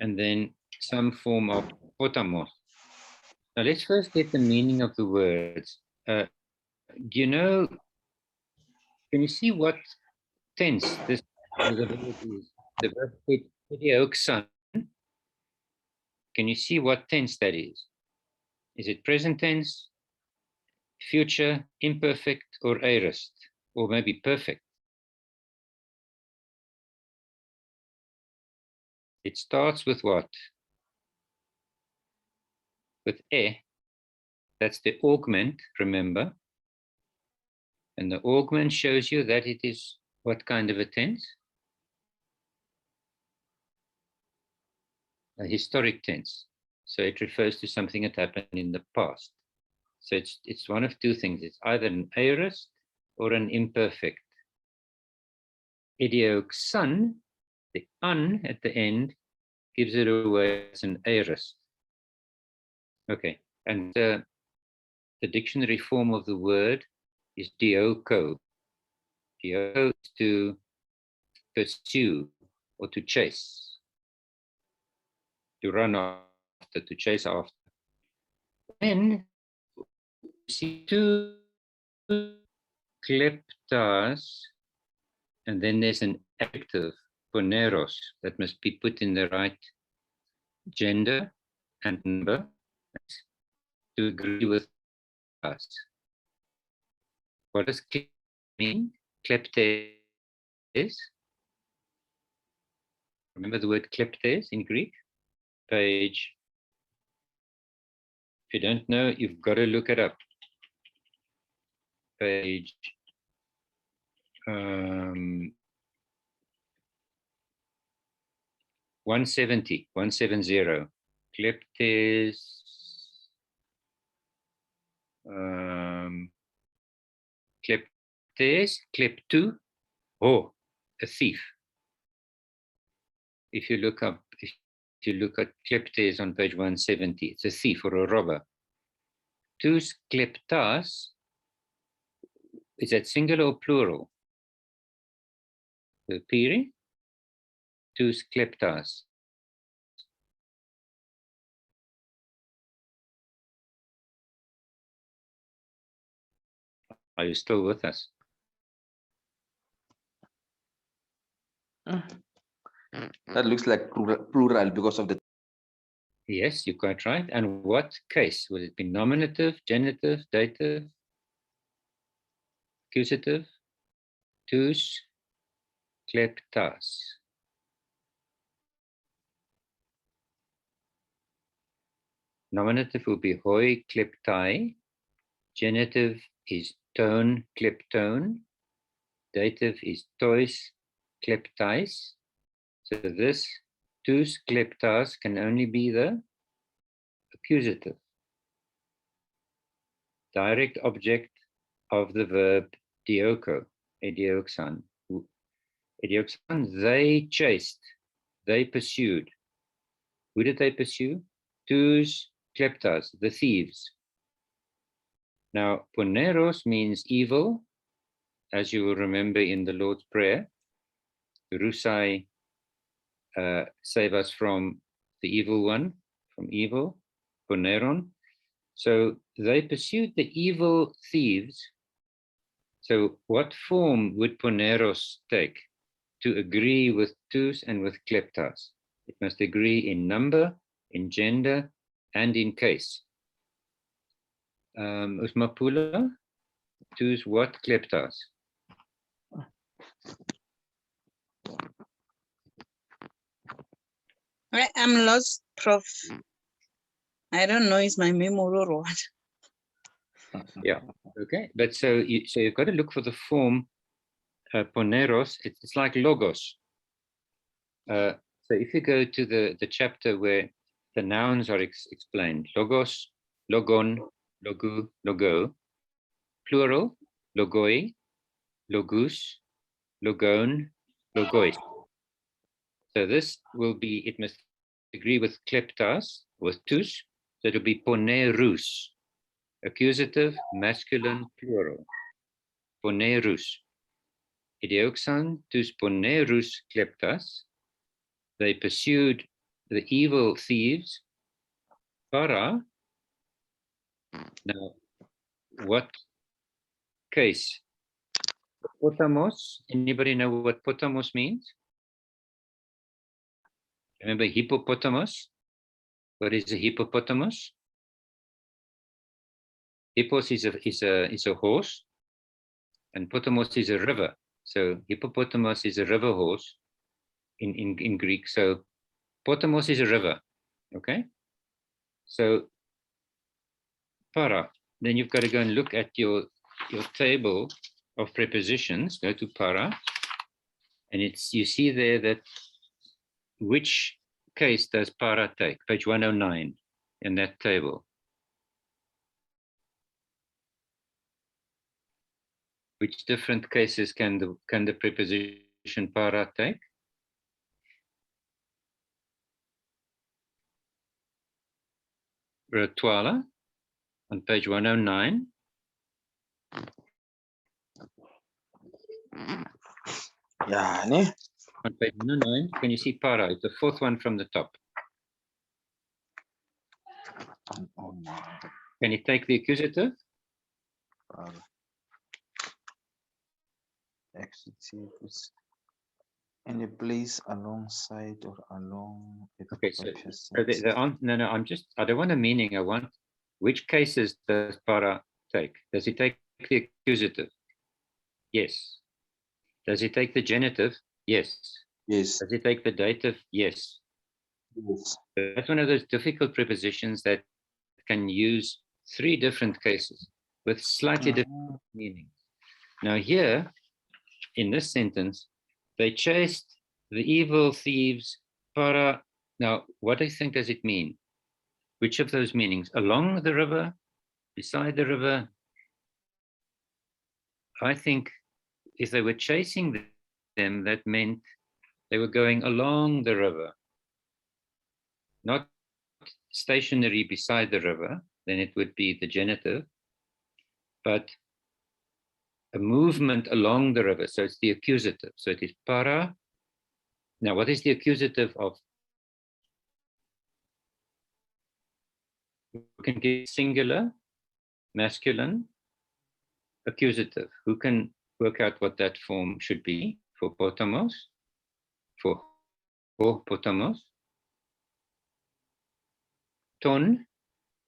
and then some form of potamos. Now let's first get the meaning of the words. Do you know, can you see what tense this the verb is? The verb idioksan. Can you see what tense that is? Is it present tense, future, imperfect, or aorist, or maybe perfect? It starts with what? With e. That's the augment, remember? And the augment shows you that it is what kind of a tense? A historic tense. So it refers to something that happened in the past. So it's one of two things. It's either an aorist or an imperfect. Idioksan, the un at the end, gives it away as an aorist. Okay, and the dictionary form of the word is dioko. Dioko is to pursue or to chase, to run after, to chase after. Then you see two kleptas, and then there's an adjective, poneros, that must be put in the right gender and number to agree with us. What does klep mean? Kleptes. Remember the word kleptes in Greek? Page. If you don't know, you've got to look it up. Page 170. Kleptes. Kleptes, kleptu, oh, a thief. If you look at kleptes on page 170, it's a thief or a robber. Tous kleptas, is that singular or plural? The piri? Tous kleptas. Are you still with us? That looks like plural because of the. Yes, you're quite right. And what case? Would it be nominative, genitive, dative, accusative? Tous kleptas. Nominative will be hoi kleptai. Genitive is tone kleptone. Dative is tois kleptais. So this tous kleptas can only be the accusative. Direct object of the verb dioko, idioksan. Idioksan, they chased, they pursued. Who did they pursue? Tous kleptas, the thieves. Now, poneros means evil, as you will remember in the Lord's Prayer. Rusai, save us from the evil one, from evil, poneron. So they pursued the evil thieves. So what form would poneros take to agree with tous and with kleptas? It must agree in number, in gender, and in case. Usmapula, tous what kleptas? I'm lost, Prof. I don't know, is my memory or what? Yeah, okay. But so you've got to look for the form poneros. It's like logos. So if you go to the chapter where the nouns are explained, logos, logon, logu, logo, plural, logoi, logus, logon, logois. So this will be, it must agree with kleptas, with tous, so it'll be ponerus, accusative, masculine, plural. ponerus. Idioxan tus ponerus kleptas. They pursued the evil thieves. Para. Now, what case? Potamos. Anybody know what potamos means? Remember hippopotamus? What is a hippopotamus? Hippos is a horse, and potamos is a river. So hippopotamus is a river horse in Greek. So potamos is a river. Okay. So para. Then you've got to go and look at your table of prepositions. Go to para, and you see there that which case does para take? Page 109 in that table. Which different cases can the preposition para take? Rituala on page 109. Yeah, ne? On page 109, can you see para? It's the fourth one from the top. Can you take the accusative? Executive any place alongside or along. Okay, so no, I don't want a meaning. I want which cases does para take? Does it take the accusative? Yes. Does it take the genitive? Yes. Yes. Does it take the dative? Yes. Yes. That's one of those difficult prepositions that can use three different cases with slightly different meanings. Now here, in this sentence, they chased the evil thieves para. Now, what do you think does it mean? Which of those meanings? Along the river? Beside the river? I think if they were chasing them, that meant they were going along the river, not stationary beside the river, then it would be the genitive, but a movement along the river. So it's the accusative. So it is para. Now, what is the accusative of? We can get singular, masculine, accusative. Who can work out what that form should be for potamos? For potamos? Ton,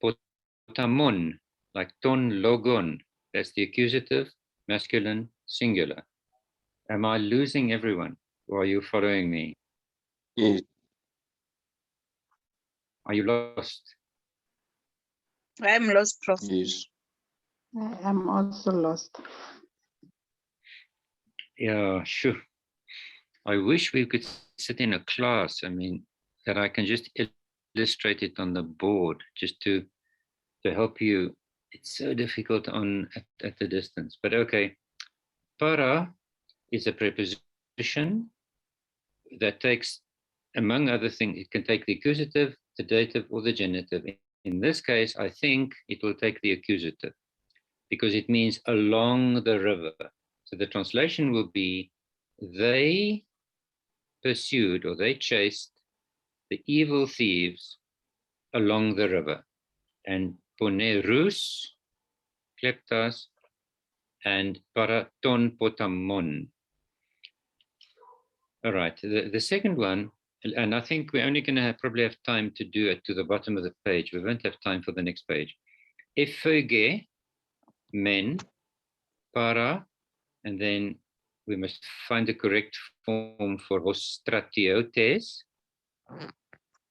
potamon, like ton logon. That's the accusative, masculine, singular. Am I losing everyone? Or are you following me? Yes. Are you lost? I'm lost, Prof. Yes. I'm also lost. Yeah, sure. I wish we could sit in a class. I mean, that I can just illustrate it on the board just to help you. It's so difficult at the distance. But okay, para is a preposition that takes, among other things, it can take the accusative, the dative, or the genitive. In this case, I think it will take the accusative because it means along the river. So the translation will be, they pursued or they chased the evil thieves along the river. And ponerus, kleptas, and paraton potamon. All right, the second one, and I think we're only going to probably have time to do it to the bottom of the page. We won't have time for the next page. Effuge, men, para, and then we must find the correct form for hostratiotes.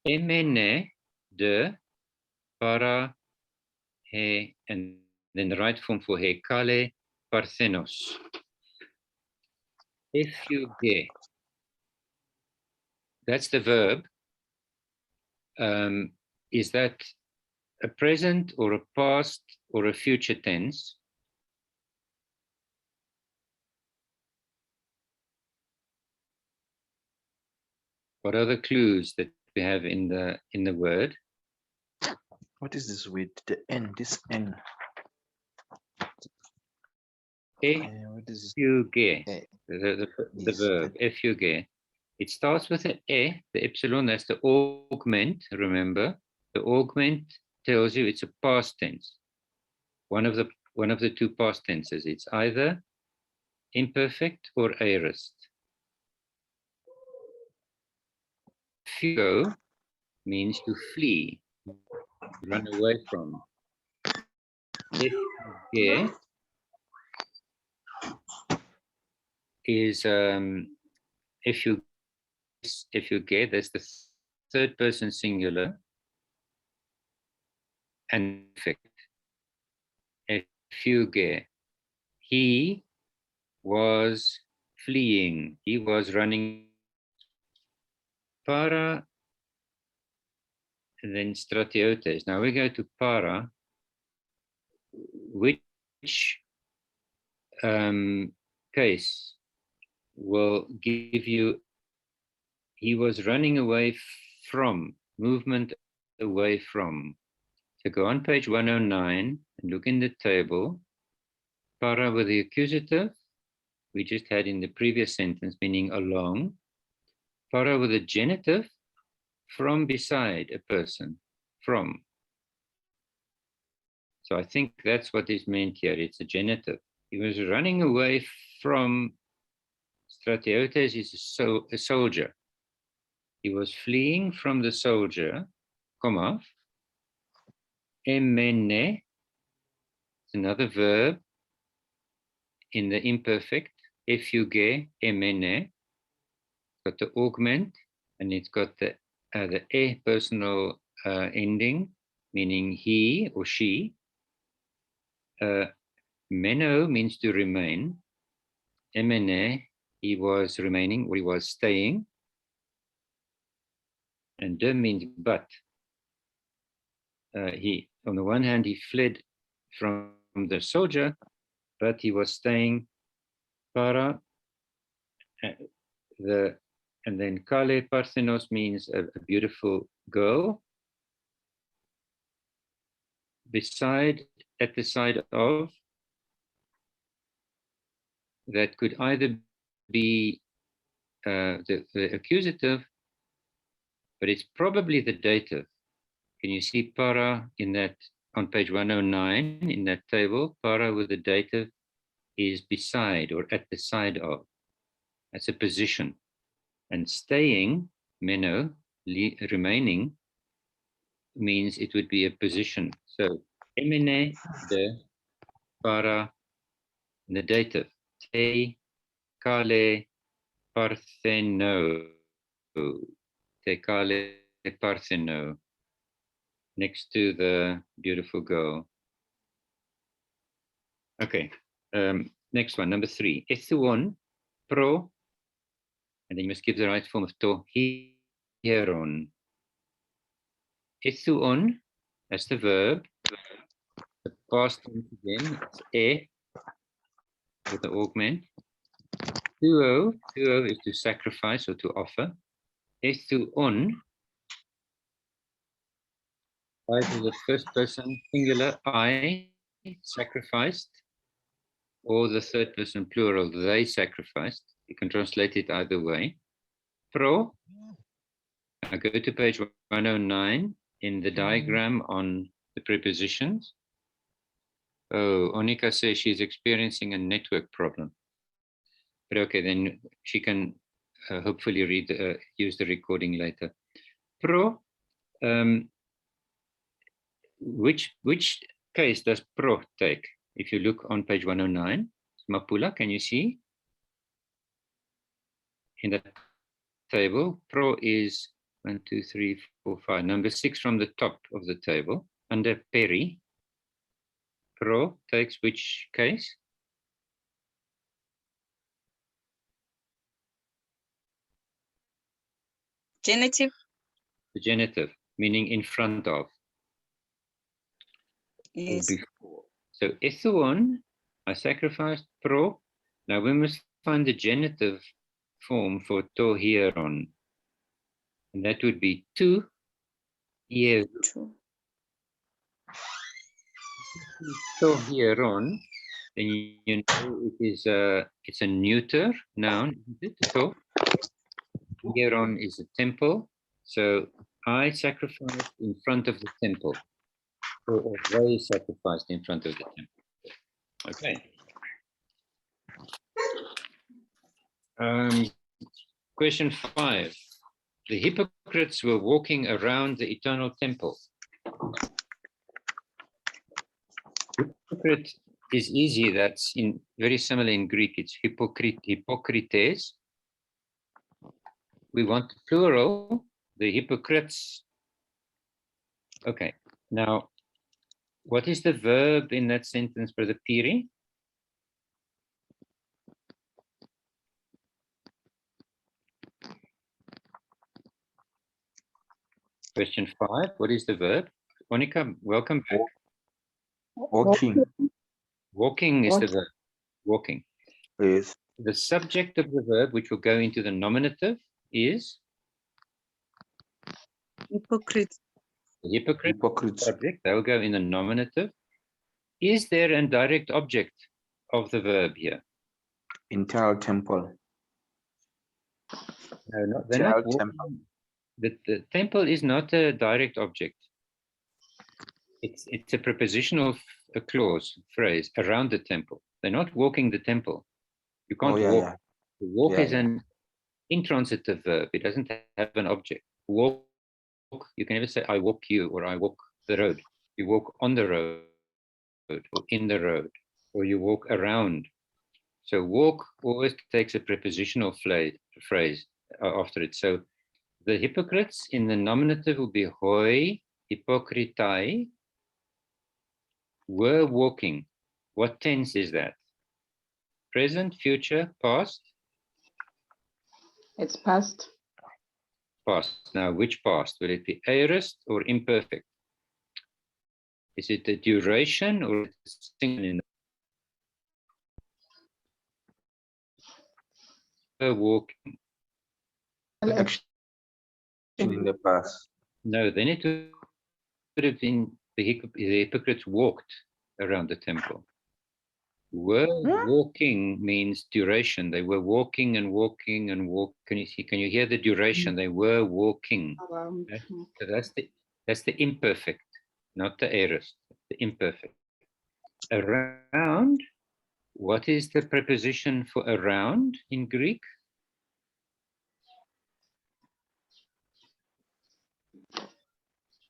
Emene, de, para, he, and then the right form for hekale, parthenos. Effuge. That's the verb. Is that a present or a past or a future tense? What are the clues that we have in the word? What is this with the N? This N. What is this? Effuge, Eh, the yes, verb, effuge. It starts with an e, the epsilon, that's the augment, remember? The augment tells you it's a past tense. One of the two past tenses. It's either imperfect or aorist. Fugo means to flee, run away from. Effuge is if you get, that's the third person singular and perfect. Effuge. He was fleeing. He was running. Para and then stratiotes. Now we go to para, which case will give you he was running away from, movement away from. So go on page 109 and look in the table. Para with the accusative, we just had in the previous sentence, meaning along. Para with the genitive, from beside a person, from. So I think that's what is meant here. It's a genitive. He was running away from Stratiotes is a soldier. He was fleeing from the soldier, comma. Emene, it's another verb in the imperfect. Effuge, emene. Got the augment, and it's got the e personal ending, meaning he or she. Meno means to remain. Emene, he was remaining or he was staying. And de means but. He, on the one hand, he fled from the soldier, but he was staying. Para, and then Kale Parthenos means a beautiful girl. Beside, at the side of, that could either be the accusative, but it's probably the dative. Can you see para in that on page 109 in that table? Para with the dative is beside or at the side of. That's a position. And staying, meno, remaining, means it would be a position. So, emene de para the dative. Te kale partheno. Te kale partheno. Next to the beautiful girl. Okay. Next one, number 3. Ethuon, pro, and then you must give the right form of to hieron. Ethuon, that's the verb. The past tense again, it's e with the augment. Thuo is to sacrifice or to offer. Ethuon, either the first person singular, I sacrificed, or the third person plural, they sacrificed. You can translate it either way. Pro, I go to page 109 in the diagram on the prepositions. Oh, Onika says she's experiencing a network problem. But okay, then she can hopefully use the recording later. Pro, which case does pro take? If you look on page 109, Mapula, can you see? In the table, pro is 1, 2, 3, 4, 5. Number 6 from the top of the table. Under peri, pro takes which case? Genitive. The genitive, meaning in front of. Yes. Or before. So ethuon, I sacrificed pro. Now we must find the genitive form for to hieron. And that would be to hier. True. To hieron. then you know it's a neuter noun, isn't it? So hieron is a temple. So I sacrificed in front of the temple, or they sacrificed in front of the temple. Okay. Question 5. The hypocrites were walking around the eternal temple. Hypocrite is easy. That's very similar in Greek. It's hypocrites. We want plural, the hypocrites. Okay. Now, what is the verb in that sentence, Brother Piri? Question 5. What is the verb? Monica, welcome back. Walking. Walking is the verb. Walking. Yes. The subject of the verb, which will go into the nominative, is Hypocrite. the hypocrite. Hypocrites. Subject. They'll go in the nominative. Is there a direct object of the verb here? Entire temple. No, they're not Entire walking. temple. The temple is not a direct object. It's a prepositional clause, phrase, around the temple. They're not walking the temple. You can't Oh, yeah, walk. yeah. To walk Yeah, is an intransitive verb. It doesn't have an object. Walk, you can never say, I walk you, or I walk the road. You walk on the road, or in the road, or you walk around. So walk always takes a prepositional phrase after it. So the hypocrites in the nominative will be hoi, hypocritai, were walking. What tense is that? Present, future, past? It's past. Past. Now, which past? Will it be aorist or imperfect? Is it the duration or single? Walking. Action in the past. No, then it would have been the hypocrites walked around the temple. Were walking means duration. They were walking and walking and walk. Can you hear the duration? They were walking. Around. Okay? So that's the imperfect, not the aorist, the imperfect. Around, what is the preposition for around in Greek?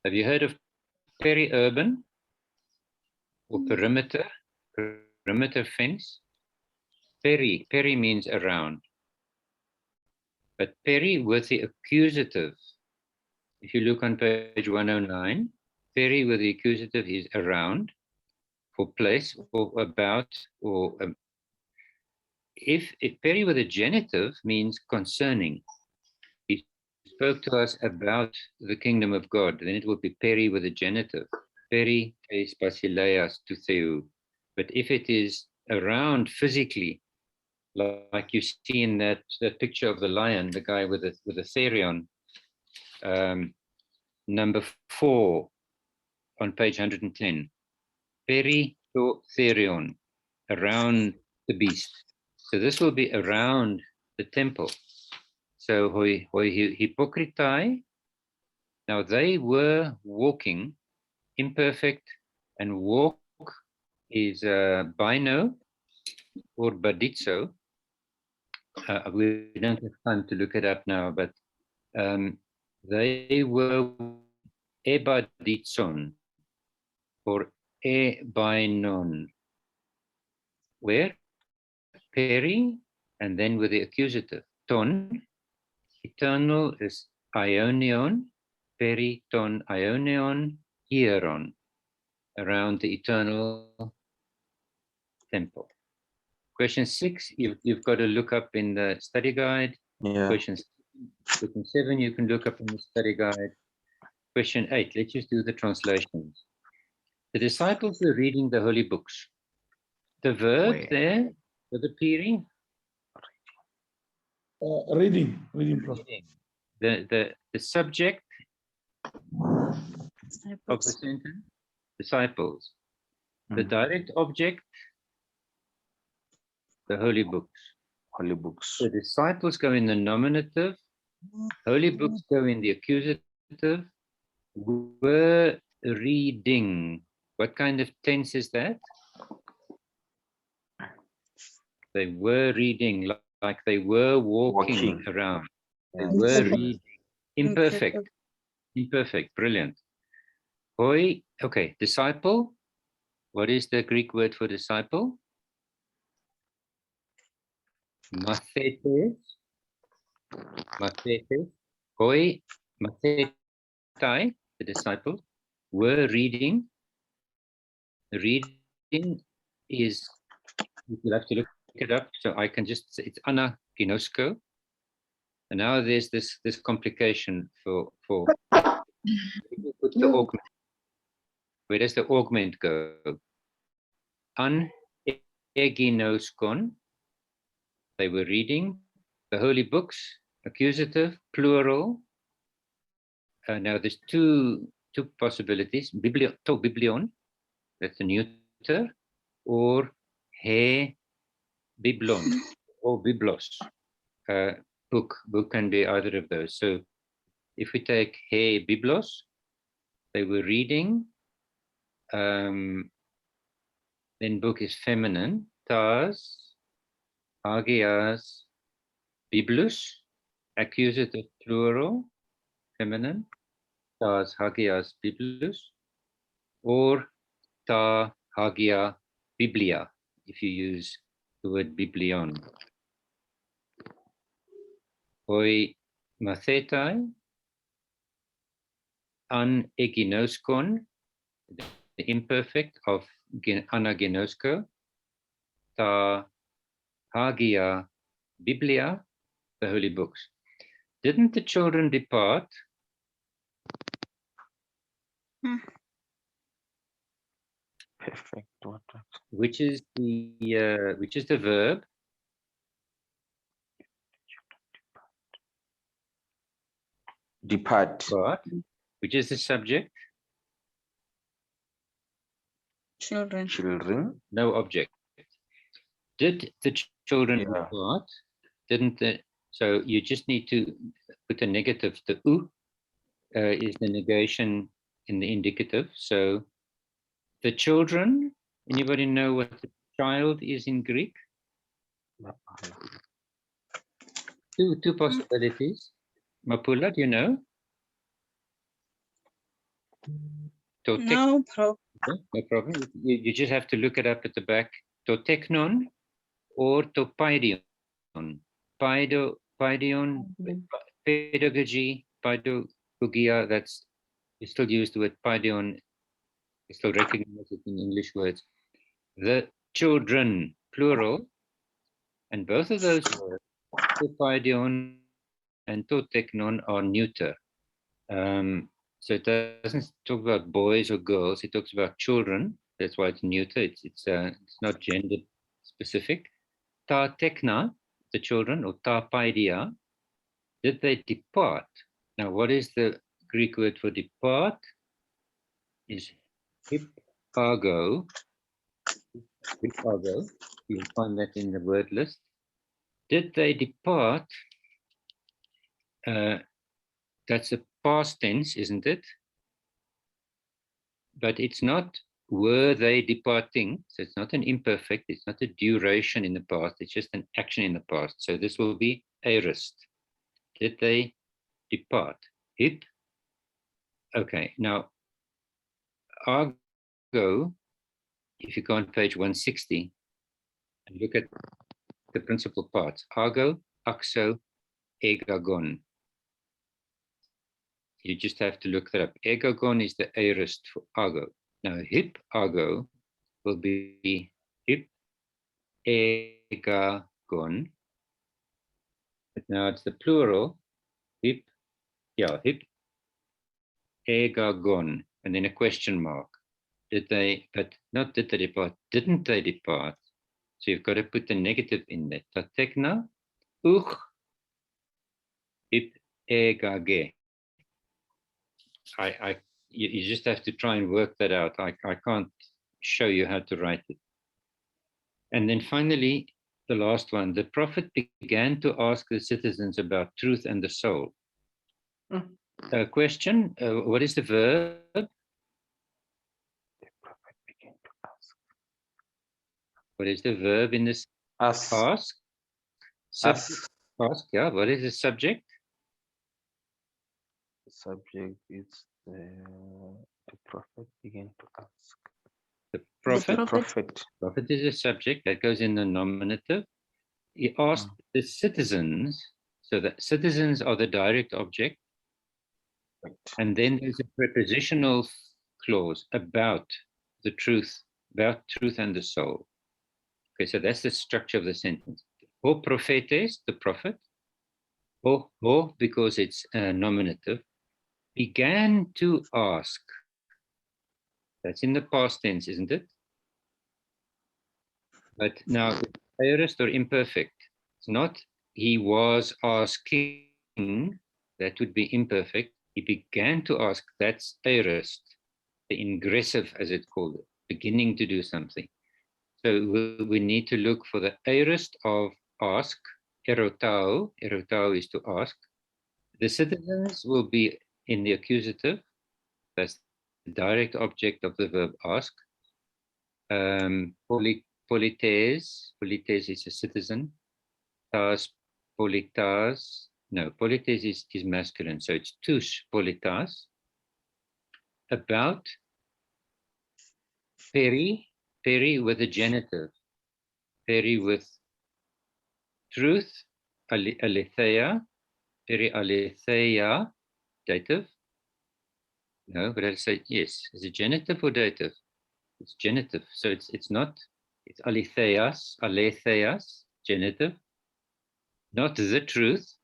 Have you heard of peri-urban or perimeter fence? Peri means around. But peri with the accusative, if you look on page 109, peri with the accusative is around, for place, or about, or if peri with a genitive means concerning. He spoke to us about the kingdom of God, then it would be peri with a genitive. Peri tes basileas to theu. But if it is around physically, like you see in that picture of the lion, the guy with a therion, number 4 on page 110. Peri to therion, around the beast. So this will be around the temple. So hoi hypocritai. Now they were walking, imperfect, and walk is bino or badizo. We don't have time to look it up now, but they were ebaditson or ebainon. Where? Peri, and then with the accusative. Ton, eternal is ionion, peri ton ionion, hieron, around the eternal temple. Question 6, you've got to look up in the study guide. Yeah. Question 7, you can look up in the study guide. Question 8, let's just do the translations. The disciples were reading the holy books. The verb there, for the Piri? Reading. Prof. The subject of the sentence, disciples. The direct object the holy books. Holy books. The disciples go in the nominative, holy books go in the accusative. Were reading. What kind of tense is that? They were reading, like they were walking around. They Yeah. were Imperfect. reading. Imperfect. Imperfect. Brilliant. Hoi. Okay. Disciple. What is the Greek word for disciple? Mathetes. Mathetes. Hoi. Mathetai, the disciples, were reading. Reading is, you'll have to look it up. So I can just say it's Anna Ginosko. And now there's this complication for put the augment. Where does the augment go? An eginoskon. They were reading the holy books, accusative, plural. Now there's two possibilities. To biblion, that's the neuter, or he biblon or biblos. Book can be either of those. So if we take he biblos, they were reading. Then book is feminine. Tas, hagias, biblus, accusative plural, feminine. Tas, hagias, biblus, or ta, hagia, biblia, if you use the word biblion. Hoi mathetai, an eginoskon, the imperfect of anaginosko, ta hagia biblia, the holy books. Didn't the children depart? Perfect. Which is the verb? Depart. Depart. Which is the subject? Children. Children. No object. Did the children Yeah. depart? Didn't the, so you just need to put a negative. The u is the negation in the indicative. So the children, anybody know what the child is in Greek? Two possibilities. Mapula, do you know? No problem. Okay, no problem. You just have to look it up at the back. To technon or to paidion. Paidion, pedagogy, pedagogia, that's, you still use the word paidion, you still recognize it in English words. The children, plural, and both of those words, to paidion and to technon, are neuter. So it doesn't talk about boys or girls, it talks about children. That's why it's neuter, it's not gender specific. Ta tekna, the children, or ta paidia, did they depart? Now, what is the Greek word for depart? Is hypago. Hypago. You'll find that in the word list. Did they depart? That's a past tense, isn't it? But it's not were they departing. So it's not an imperfect. It's not a duration in the past. It's just an action in the past. So this will be aorist. Did they depart? Hip. Okay, now argo, if you go on page 160 and look at the principal parts, argo, axo, egagon. You just have to look that up. Egagon is the aorist for argo. Now hip argo will be hip egagon. But now it's the plural, hip, hip egagon, and then a question mark. Did they, but not did they depart, didn't they depart? So you've got to put the negative in there. Tatekna, hip egage. You just have to try and work that out. I can't show you how to write it. And then finally, the last one. The prophet began to ask the citizens about truth and the soul. Question, what is the verb? The prophet began to ask. What is the verb in this? Ask. Ask. Subject. Ask. Ask, yeah. What is the subject? The subject is the prophet began to ask. The It's prophet. the prophet. Prophet is a subject that goes in the nominative. He asked the citizens, so the citizens are the direct object, and then there's a prepositional clause about the truth, about truth and the soul. Okay, so that's the structure of the sentence. O prophetes, the prophet, o because it's nominative, began to ask. That's in the past tense, isn't it? But now, aorist or imperfect. It's not he was asking, that would be imperfect. He began to ask, that's aorist, the ingressive, as it's called, beginning to do something. So we need to look for the aorist of ask, erotao. Erotao is to ask. The citizens will be in the accusative. That's the direct object of the verb ask. Polites is a citizen. Tas politas. No, polites is masculine, so it's tous politas. About. Peri with a genitive. Peri with truth. Aletheia. Peri aletheia. Dative. No, but I'll say yes. Is it genitive or dative? It's genitive, so it's not. It's aletheias, genitive. Not the truth,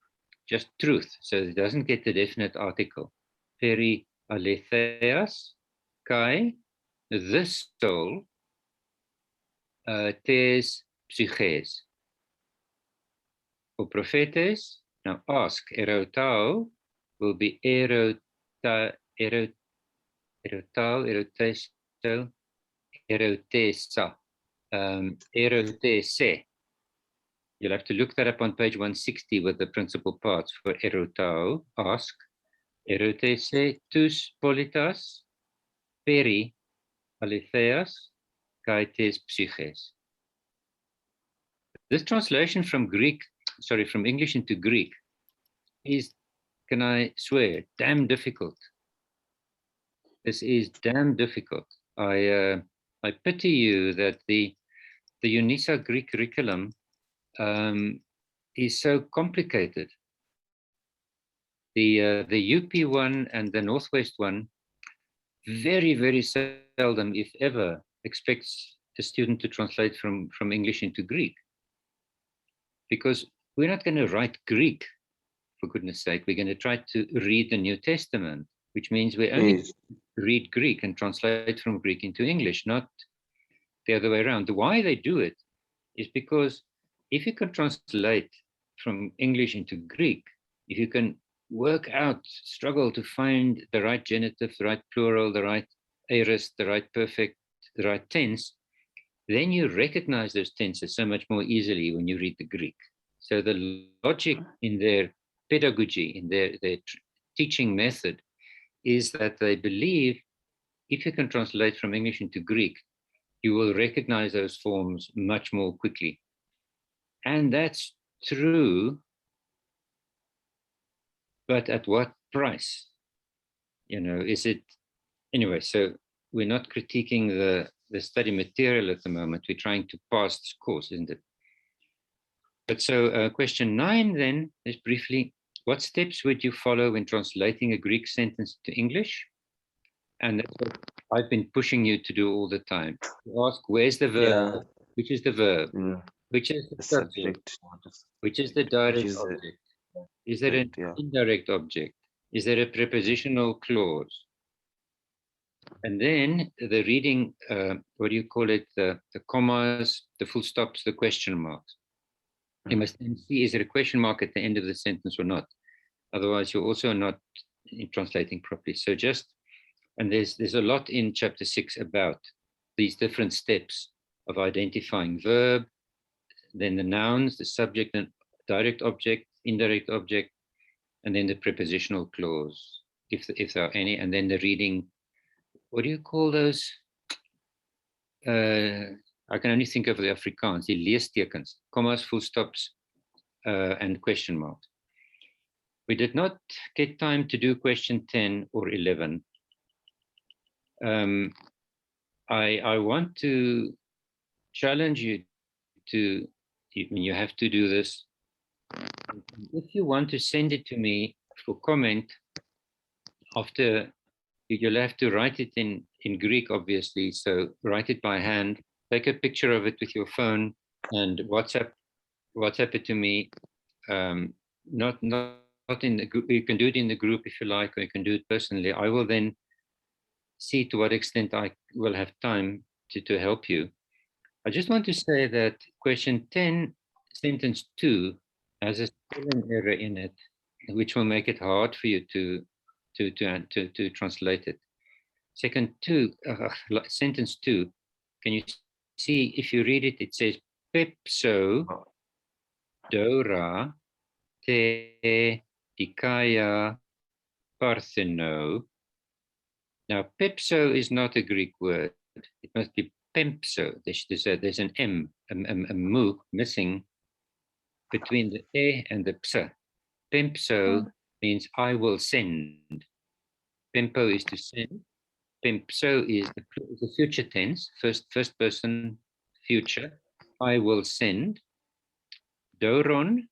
just truth. So it doesn't get the definite article. Peri aletheias, kai, the soul, tes psyches. For prophetes, now ask, erotao will be erotao, eroteso, erotesa, erotese. You'll have to look that up on page 160 with the principal parts for erotao, ask, erotese, tous politas, peri, aletheas, kai tes psyches. This translation from from English into Greek is, can I swear, damn difficult. This is damn difficult. I pity you that the UNISA Greek curriculum is so complicated. The UP one and the Northwest one very, very seldom, if ever, expects a student to translate from English into Greek. Because we're not going to write Greek, for goodness sake. We're going to try to read the New Testament, which means we only read Greek and translate from Greek into English, not the other way around. Why they do it is because if you can translate from English into Greek, if you can work out, struggle to find the right genitive, the right plural, the right aorist, the right perfect, the right tense, then you recognize those tenses so much more easily when you read the Greek. So the logic in their pedagogy, in their teaching method, is that they believe if you can translate from English into Greek, you will recognize those forms much more quickly. And that's true, but at what price? You know, is it, anyway, so we're not critiquing the study material at the moment. We're trying to pass this course, isn't it? But so question 9 then is briefly, what steps would you follow when translating a Greek sentence to English? And that's what I've been pushing you to do all the time. You ask, where's the verb? Which is the verb? Which is the subject? Which is the direct object? Is there an indirect object? Is there a prepositional clause? And then the reading, what do you call it? The commas, the full stops, the question marks. You must then see, is there a question mark at the end of the sentence or not? Otherwise, you're also not translating properly. So just, and there's a lot in chapter 6 about these different steps of identifying verb, then the nouns, the subject and direct object, indirect object, and then the prepositional clause, if there are any, and then the reading. What do you call those? I can only think of the Afrikaans, die leestekens, commas, full stops, and question marks. We did not get time to do question 10 or 11. I want to challenge you to, you have to do this. If you want to send it to me for comment, after, you'll have to write it in Greek, obviously. So write it by hand, take a picture of it with your phone and WhatsApp it to me. Not in the group. You can do it in the group if you like, or you can do it personally. I will then see to what extent I will have time to help you. I just want to say that question 10, sentence 2, has a spelling error in it, which will make it hard for you to translate it. Sentence 2, can you see, if you read it, it says pepso dora te dikaya partheno. Now, pepso is not a Greek word. It must be pempso. There's an M, a mu missing between the e and the ps. Pempso means I will send. Pempo is to send. Pempso is the future tense, first person future. I will send. Doron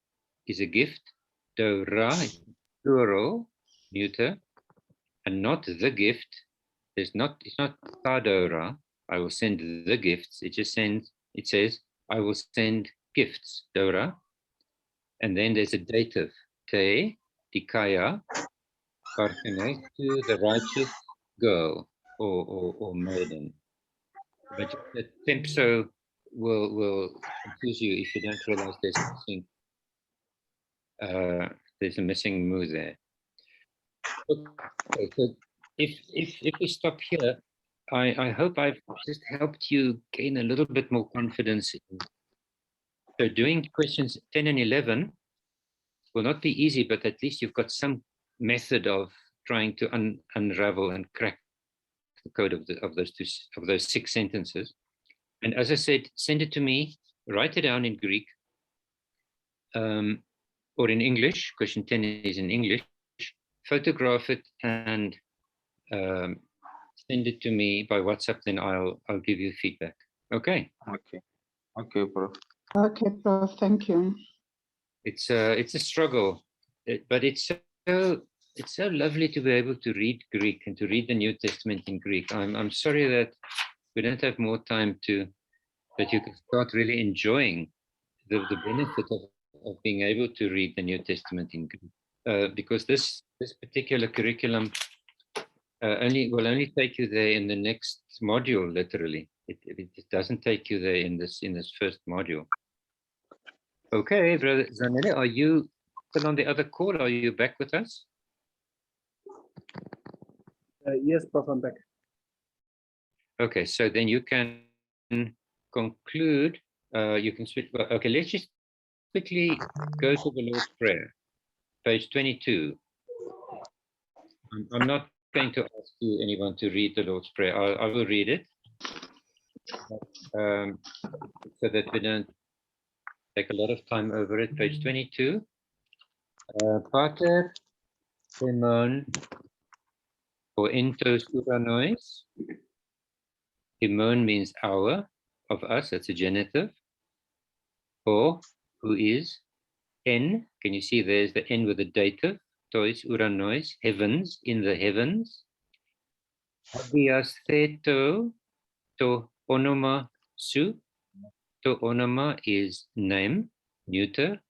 is a gift. Dora is plural, neuter, and not the gift. It's not Tadora. I will send the gifts. It just sends, it says, I will send gifts, Dora. And then there's a dative, te, dikaya, parthene, to the righteous girl or maiden. But the tempso will confuse you if you don't realize there's a missing mu there. Okay, so if we stop here, I hope I've just helped you gain a little bit more confidence. So doing questions 10 and 11 will not be easy, but at least you've got some method of trying to unravel and crack the code of those 6 sentences. And as I said, send it to me, write it down in Greek or in English. Question 10 is in English. Photograph it and send it to me by WhatsApp. Then I'll give you feedback. Okay. Okay, Prof. Okay, Prof. Thank you. It's a struggle, but it's so lovely to be able to read Greek and to read the New Testament in Greek. I'm sorry that we don't have more time that you can start really enjoying the benefit of being able to read the New Testament in Greek, because this particular curriculum will only take you there in the next module. Literally, it doesn't take you there in this first module. Okay, Brother Zanele, are you still on the other call? Are you back with us? Yes, Prof, I'm back. Okay, so then you can conclude. You can switch. Okay, let's just quickly go to the Lord's Prayer, page 22. I'm not going to ask anyone to read the Lord's Prayer. I will read it so that we don't take a lot of time over it. Page 22. Pater Timon or entos uranois. Timon means our, of us, that's a genitive. Or, who is. En, can you see there's the N with the dative. Tois uranois, heavens, in the heavens. Hagias theto, to onoma su. To onoma is name, neuter.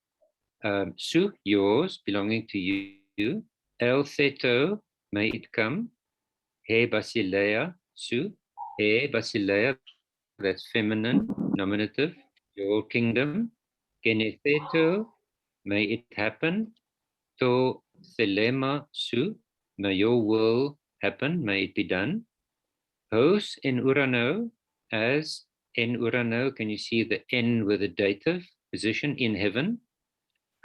Su, yours, belonging to you. El theto, may it come. He basileia, su. He basileia, that's feminine, nominative. Your kingdom. Genetheto, may it happen. To thelema su, may your will happen, may it be done. Hos in urano, as in urano, can you see the N with the dative? position in heaven.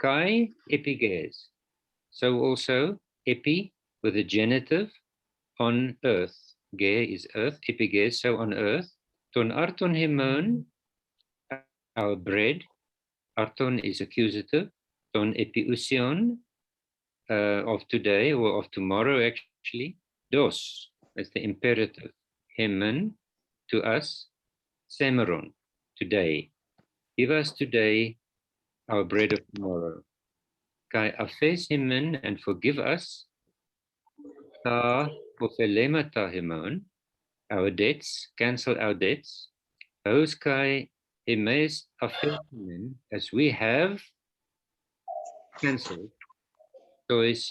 Kai epiges. So also epi with a genitive on earth. Ge is earth, epiges, so on earth. Ton arton hemon, our bread. Arton is accusative. Ton epiusion, of today or of tomorrow actually. Dos, that's the imperative. Hemen, to us. Semeron, today. Give us today our bread of tomorrow. Kai afes hemen, and forgive us. Ta pofelemata hemon, our debts, cancel our debts. Those kai hemes afes hemen, as we have cancelled. Tois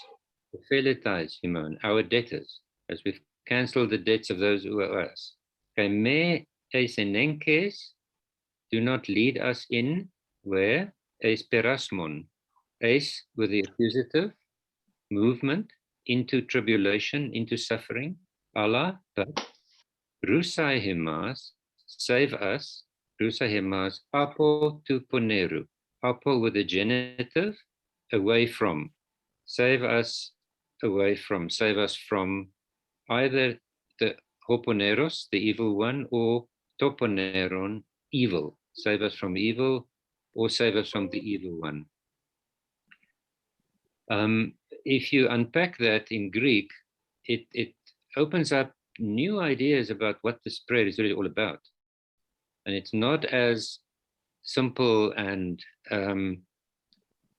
pofeletais hemon, our debtors, as we've cancelled the debts of those who owe us. Kai me eisenenkes, do not lead us in where? Eis perasmon. Eis with the accusative, movement into tribulation, into suffering. Allah, but rusai hemas, save us. Rusai hemas, apo tu poneru. Apo with the genitive, away from. Save us away from. Save us from either the hoponeros, the evil one, or toponeron, evil. Save us from evil, or save us from the evil one. If you unpack that in Greek, it opens up new ideas about what this prayer is really all about. And it's not as simple and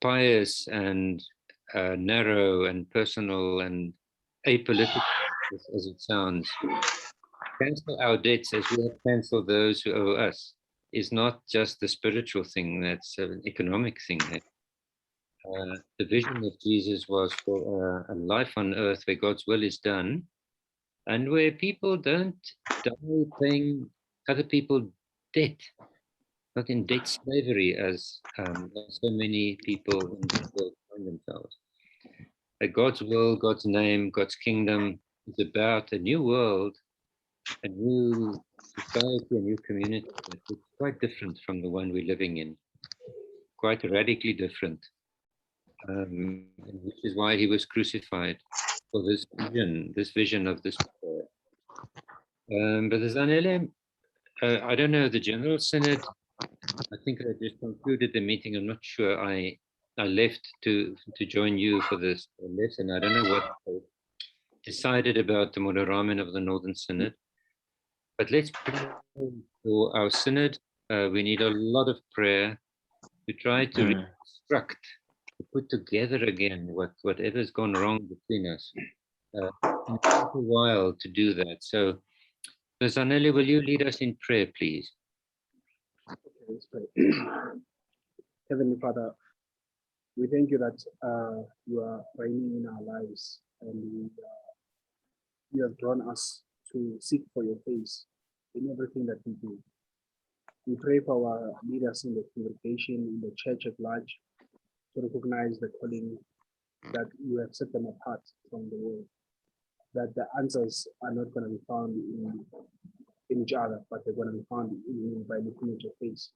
pious and narrow and personal and apolitical as it sounds. Cancel our debts as we have canceled those who owe us is not just the spiritual thing, that's an economic thing. The vision of Jesus was for a life on earth where God's will is done and where people don't die paying other people debt, not in debt slavery as so many people in the world find themselves. God's will, God's name, God's kingdom is about a new world, a new society, a new community. It's quite different from the one we're living in, quite radically different. Which is why he was crucified, for this vision of this prayer. But the Zanele, I don't know, the General Synod, I think I just concluded the meeting. I'm not sure. I left to join you for this lesson. I don't know what I decided about the Monoramen of the Northern Synod. But let's pray for our Synod. We need a lot of prayer to try to reconstruct, to put together again whatever's gone wrong between us. It takes a while to do that. So, Zanele, will you lead us in prayer, please? Okay, let's pray. Heavenly Father, we thank you that you are reigning in our lives, and you have drawn us to seek for your face in everything that we do. We pray for our leaders in the congregation, in the church at large, to recognize the calling that you have set them apart from the world, that the answers are not going to be found in each other, but they're going to be found in you by looking at your face.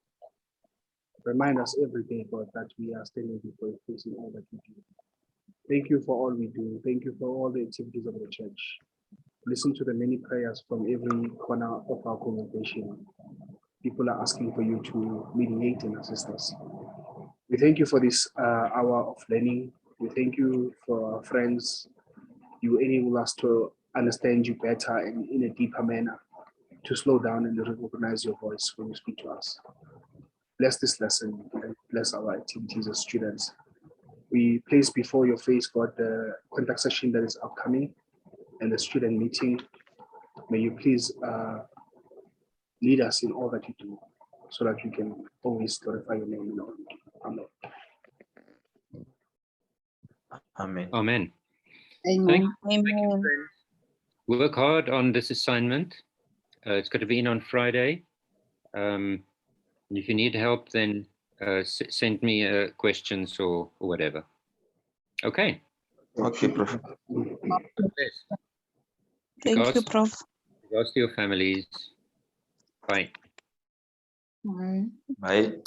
Remind us every day, God, that we are standing before your face in all that we do. Thank you for all we do. Thank you for all the activities of the church. Listen to the many prayers from every corner of our congregation. People are asking for you to mediate and assist us. We thank you for this hour of learning. We thank you for our friends. You enable us to understand you better and in a deeper manner, to slow down and recognize your voice when you speak to us. Bless this lesson and bless our activities as students. We place before your face, God, the contact session that is upcoming and the student meeting. May you please lead us in all that you do, so that you can always glorify your name. Amen. Amen. Amen. Amen. Thank you, friends. Work hard on this assignment. It's got to be in on Friday. If you need help, then send me questions or whatever. Okay. Okay, Prof. Thank you, Prof. Regards to your families. Bye. Bye. Bye.